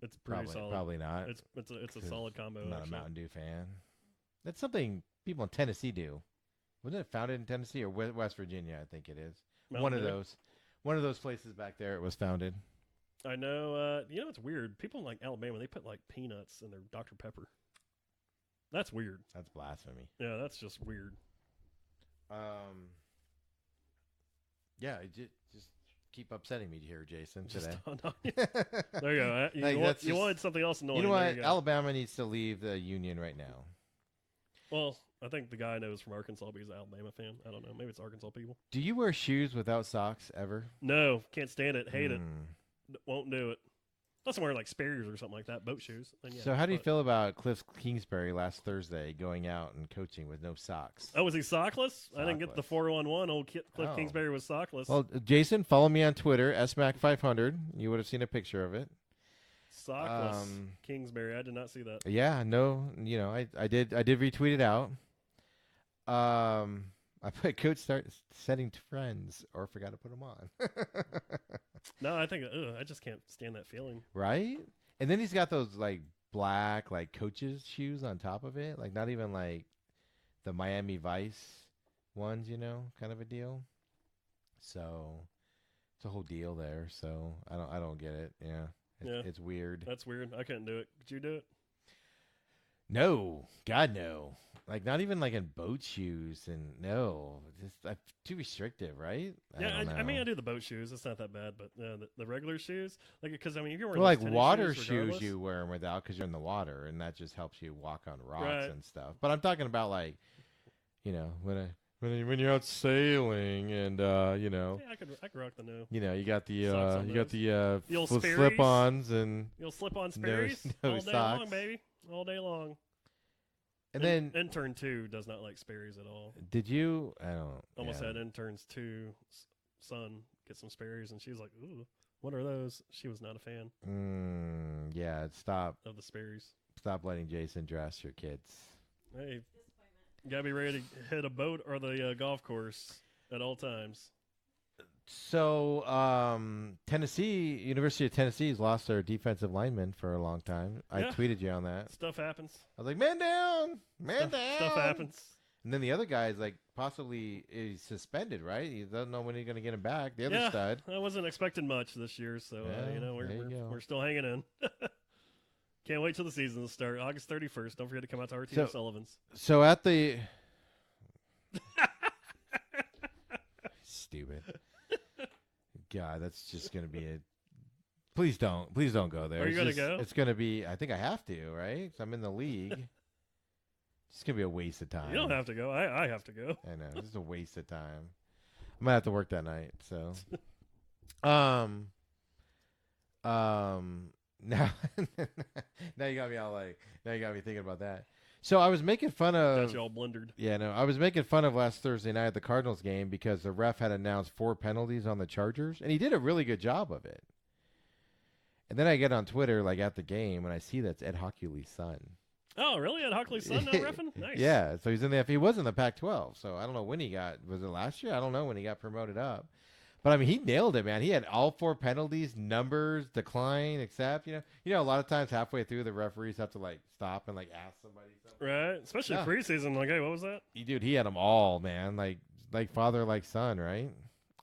It's pretty solid. Probably not. It's a solid combo. I'm not a Mountain Dew fan. That's something people in Tennessee do. Wasn't it founded in Tennessee or West Virginia? I think it is. One of those places back there. It was founded. I know. It's weird. People in like Alabama, they put like peanuts in their Dr. Pepper. That's weird. That's blasphemy. Yeah, that's just weird. Yeah, just keep upsetting me here, Jason. Today. There you go. You wanted something else annoying. You know what? Alabama needs to leave the union right now. Well, I think the guy I know is from Arkansas, but he's an Alabama fan. I don't know. Maybe it's Arkansas people. Do you wear shoes without socks ever? No, can't stand it. Hate it. Won't do it. Unless I'm wearing like Sperry's or something like that, boat shoes. Then yeah, so how do you feel about Cliff Kingsbury last Thursday going out and coaching with no socks? Oh, was he sockless? I didn't get the 411. Old Cliff Kingsbury was sockless. Well, Jason, follow me on Twitter, SMAC500. You would have seen a picture of it. Sockless Kingsbury. I did not see that. Yeah, no, I did retweet it out. I put coach start setting trends or forgot to put them on. No, I think I just can't stand that feeling. Right? And then he's got those like black like coaches shoes on top of it, like not even like the Miami Vice ones, kind of a deal. So it's a whole deal there. So I don't get it. Yeah. It's weird. That's weird. I couldn't do it. Could you do it? No, God no. Like not even like in boat shoes, and no, just too restrictive, right? Yeah, I mean I do the boat shoes. It's not that bad, but the regular shoes, like because I mean if you're wearing like water shoes, you wear them without because you're in the water, and that just helps you walk on rocks and stuff. But I'm talking about like, when you're out sailing and yeah, I could rock the new. You got the slip-ons and you'll slip on Sperry's no all day socks. long, baby, all day long. And then intern 2 does not like Sperry's at all. Did you? I don't. Almost had interns 2 son get some Sperry's, and she was like, "Ooh, what are those?" She was not a fan. Yeah, stop of the Sperry's. Stop letting Jason dress your kids. Hey, you gotta be ready to hit a boat or the golf course at all times. So, University of Tennessee has lost their defensive lineman for a long time. I tweeted you on that. Stuff happens. I was like, man down, man down. Stuff happens. And then the other guy is like possibly is suspended, right? He doesn't know when he's going to get him back. The other stud. I wasn't expecting much this year, so we're still hanging in. Can't wait till the season to start. August 31st. Don't forget to come out to RT Sullivan's. So at the stupid. God, that's just going to be a. Please don't go there. Are you going to go? It's going to be. I think I have to, right? 'Cause I'm in the league. It's going to be a waste of time. You don't have to go. I have to go. I know. This is a waste of time. I'm gonna have to work that night. So, now you got me all like. Now you got me thinking about that. So I was making fun of. Got you all blundered. Yeah, no, I was making fun of last Thursday night at the Cardinals game because the ref had announced 4 penalties on the Chargers, and he did a really good job of it. And then I get on Twitter, like at the game, and I see that's Ed Hockley's son. Oh, really? Ed Hockley's son now reffing? Nice. Yeah, so he's in the. He was in the Pac-12, so I don't know when he got. Was it last year? I don't know when he got promoted up. But I mean, he nailed it, man. He had all 4 penalties, numbers, decline, accept. A lot of times halfway through, the referees have to like stop and like ask somebody something. Right, especially preseason. Like, hey, what was that? Dude, he had them all, man. Like father, like son, right?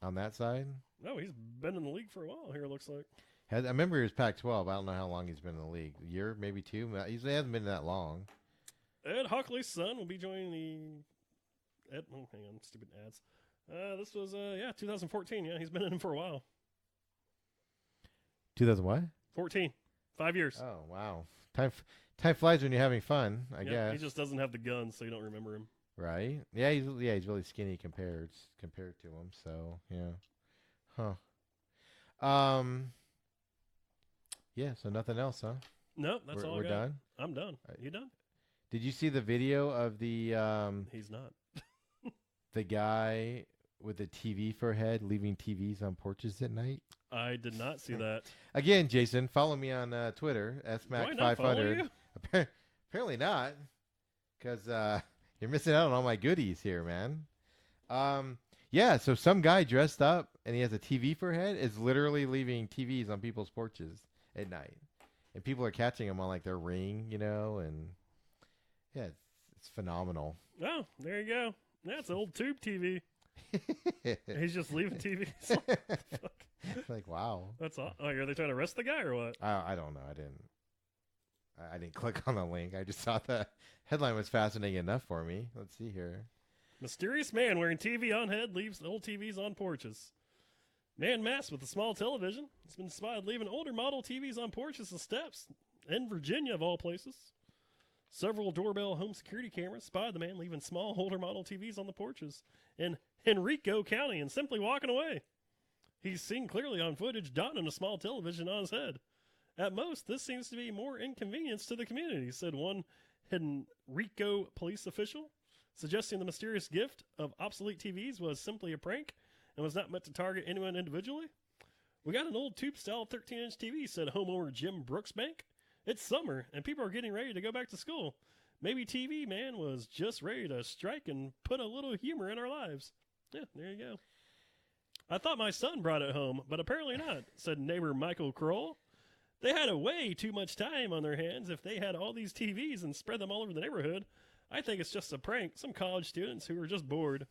On that side. No, he's been in the league for a while. Here, it looks like. I remember he was Pac-12. I don't know how long he's been in the league. A year, maybe 2. He hasn't been that long. Ed Hockley's son will be joining the. Oh, hang on, stupid ads. This was 2014. Yeah, he's been in for a while. 2000 what? 14. 5 years. Oh wow, time flies when you're having fun. I guess he just doesn't have the guns, so you don't remember him. Right? Yeah, he's really skinny compared to him. So yeah, yeah. So nothing else, huh? No, that's all. We're done. I'm done. You done? Did you see the video of the? He's not. The guy with the TV for a head leaving TVs on porches at night. I did not see that. Again, Jason, follow me on Twitter, SMAC500. Apparently not, because you're missing out on all my goodies here, man. Yeah, so some guy dressed up and he has a TV for a head is literally leaving TVs on people's porches at night, and people are catching him on like their Ring, and yeah, it's phenomenal. Oh, there you go. That's an old tube TV. He's just leaving TV. Like, wow. That's all. Oh, are they trying to arrest the guy or what? I don't know. I didn't click on the link. I just thought the headline was fascinating enough for me. Let's see here. Mysterious man wearing TV on head leaves old TVs on porches. Man masked with a small television has been spotted leaving older model TVs on porches and steps in Virginia, of all places. Several doorbell home security cameras spotted the man leaving small holder model TVs on the porches in Henrico County and simply walking away. He's seen clearly on footage donning a small television on his head. At most, this seems to be more inconvenience to the community, said one Henrico police official, suggesting the mysterious gift of obsolete TVs was simply a prank and was not meant to target anyone individually. We got an old tube-style 13-inch TV, said homeowner Jim Brooksbank. It's summer, and people are getting ready to go back to school. Maybe TV Man was just ready to strike and put a little humor in our lives. Yeah, there you go. I thought my son brought it home, but apparently not, said neighbor Michael Kroll. They had way too much time on their hands if they had all these TVs and spread them all over the neighborhood. I think it's just a prank. Some college students who are just bored.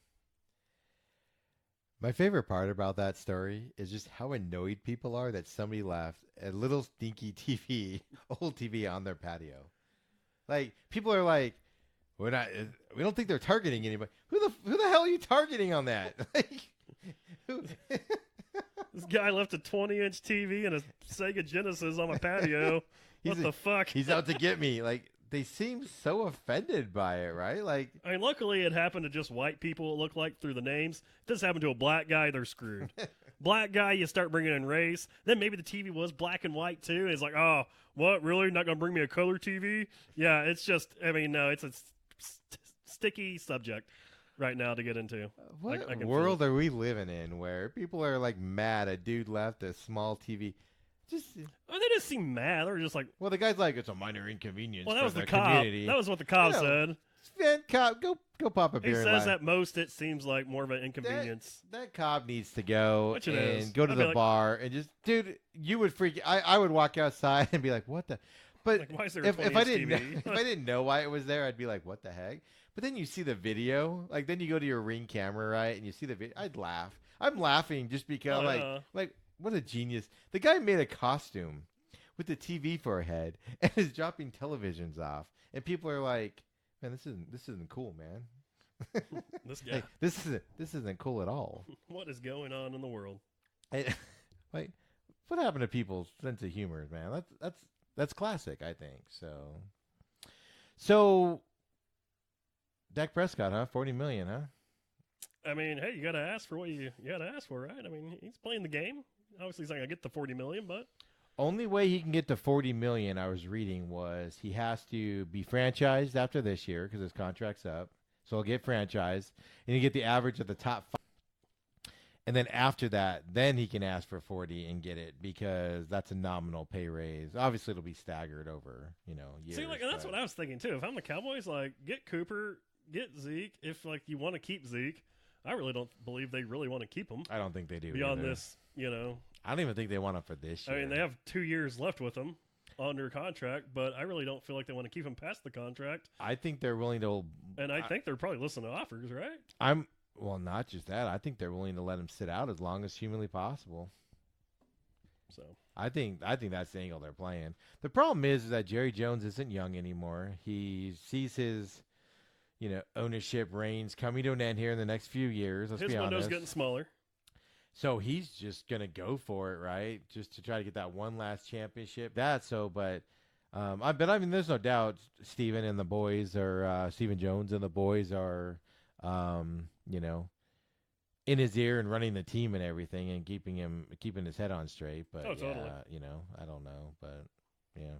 My favorite part about that story is just how annoyed people are that somebody left a little stinky TV, old TV on their patio. Like, people are like, we don't think they're targeting anybody. Who the hell are you targeting on that? Like, who? This guy left a 20-inch TV and a Sega Genesis on my patio. What the fuck? He's out to get me. Like, they seem so offended by it, right? Like, I mean, luckily it happened to just white people, it looked like, through the names. If this happened to a black guy, they're screwed. Black guy, you start bringing in race. Then maybe the TV was black and white, too. And it's like, oh, what? Really? Not going to bring me a color TV? Yeah, it's just, I mean, no, it's a sticky subject right now to get into. What world are we living in where people are, like, mad a dude left a small TV? They just seem mad. They were just like, well, the guy's like, it's a minor inconvenience. Well, that was for the cop. community. That was what the cop said. Cop, go pop a beer. He says at most it seems like more of an inconvenience. That cop needs to go and go to the bar and just, dude, you would freak. I would walk outside and be like, what the? But like, why is there if I didn't know why it was there, I'd be like, what the heck? But then you see the video, like then you go to your Ring camera, right, and you see the video. I'd laugh. I'm laughing just because, like. What a genius. The guy made a costume with the TV for a head and is dropping televisions off. And people are like, man, this isn't cool, man. This guy. This isn't cool at all. What is going on in the world? Like, what happened to people's sense of humor, man? That's classic, I think. So Dak Prescott, huh? $40 million, huh? I mean, hey, you got to ask for what you got to ask for, right? I mean, he's playing the game. Obviously, he's not going to get the $40 million, but only way he can get to $40 million, I was reading, was he has to be franchised after this year because his contract's up. So he'll get franchised, and you get the average of the top 5. And then after that, then he can ask for 40 and get it because that's a nominal pay raise. Obviously, it'll be staggered over, years. See, like, and that's what I was thinking too. If I'm the Cowboys, like, get Cooper, get Zeke. If like you want to keep Zeke, I really don't believe they really want to keep him. I don't think they do. Beyond either. This, I don't even think they want him for this year. I mean, they have 2 years left with him under contract, but I really don't feel like they want to keep him past the contract. I think they're willing to. And I think they're probably listening to offers, right? Well, not just that. I think they're willing to let him sit out as long as humanly possible. So I think that's the angle they're playing. The problem is that Jerry Jones isn't young anymore. He sees his, ownership reigns coming to an end here in the next few years. Let's be honest. His window's getting smaller. So he's just going to go for it, right? Just to try to get that one last championship. But I mean, there's no doubt Stephen and the boys are, Stephen Jones and the boys are, in his ear and running the team and everything and keeping his head on straight. But, totally. I don't know, but yeah.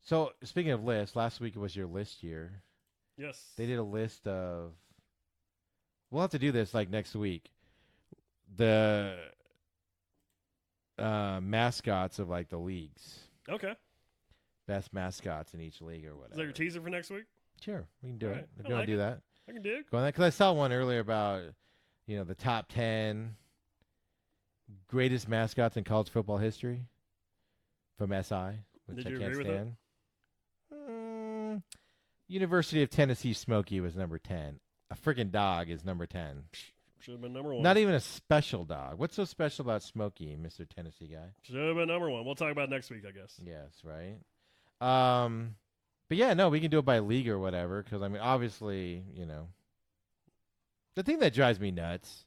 So speaking of lists, last week was your list year. Yes. They did a list of, we'll have to do this like next week. The mascots of like the leagues. Okay. Best mascots in each league or whatever. Is that your teaser for next week? Sure, we can do it. If I you want to do that. I can dig. Go on that, because I saw one earlier about, the top 10 greatest mascots in college football history from SI, which Did I you can't agree with stand. University of Tennessee Smokey was number 10. A freaking dog is number 10. Should have been number 1. Not even a special dog. What's so special about Smokey, Mr. Tennessee guy? Should have been number 1. We'll talk about it next week, I guess. Yes, right. But yeah, no, we can do it by league or whatever. Because I mean, obviously, the thing that drives me nuts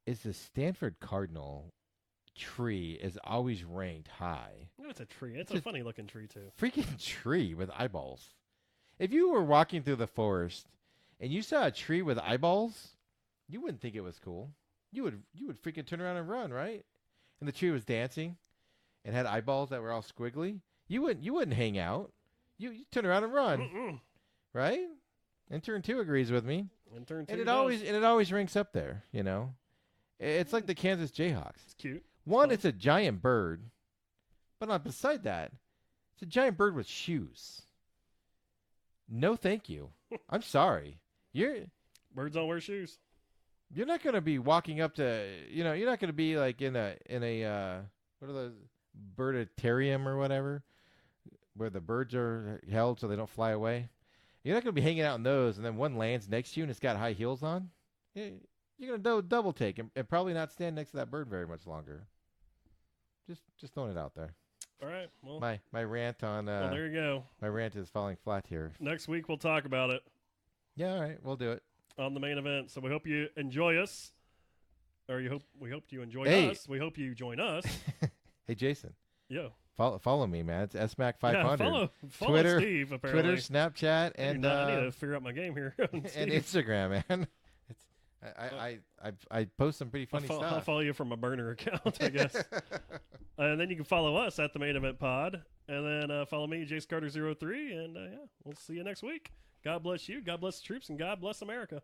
is the Stanford Cardinal tree is always ranked high. No, it's a tree. It's a funny looking tree too. Freaking tree with eyeballs. If you were walking through the forest and you saw a tree with eyeballs, you wouldn't think it was cool. You would freaking turn around and run, right? And the tree was dancing and had eyeballs that were all squiggly. You wouldn't hang out. You turn around and run. Right? Intern 2 agrees with me. Intern 2 and it always ranks up there, you know. It's like the Kansas Jayhawks. It's cute. It's a giant bird. But beside that, it's a giant bird with shoes. No, thank you. I'm sorry. Birds don't wear shoes. You're not going to be walking up to, you're not going to be like in a what are those, birditarium or whatever, where the birds are held so they don't fly away. You're not going to be hanging out in those, and then one lands next to you and it's got high heels on. You're going to double take and probably not stand next to that bird very much longer. Just throwing it out there. All right. Well, my rant on. Well, there you go. My rant is falling flat here. Next week we'll talk about it. Yeah, all right, we'll do it on the main event. So we hope you enjoy us, or we hope you enjoy us. We hope you join us. Hey, Jason. Yeah. Follow me, man. It's SMAC500. Yeah, follow Twitter, Steve. Apparently, Twitter, Snapchat, and I need to figure out my game here. And Instagram, man. I post some pretty funny stuff. I'll follow you from a burner account, I guess. And then you can follow us at the Main Event Pod, and then follow me, Jace Carter 03, and yeah, we'll see you next week. God bless you, God bless the troops, and God bless America.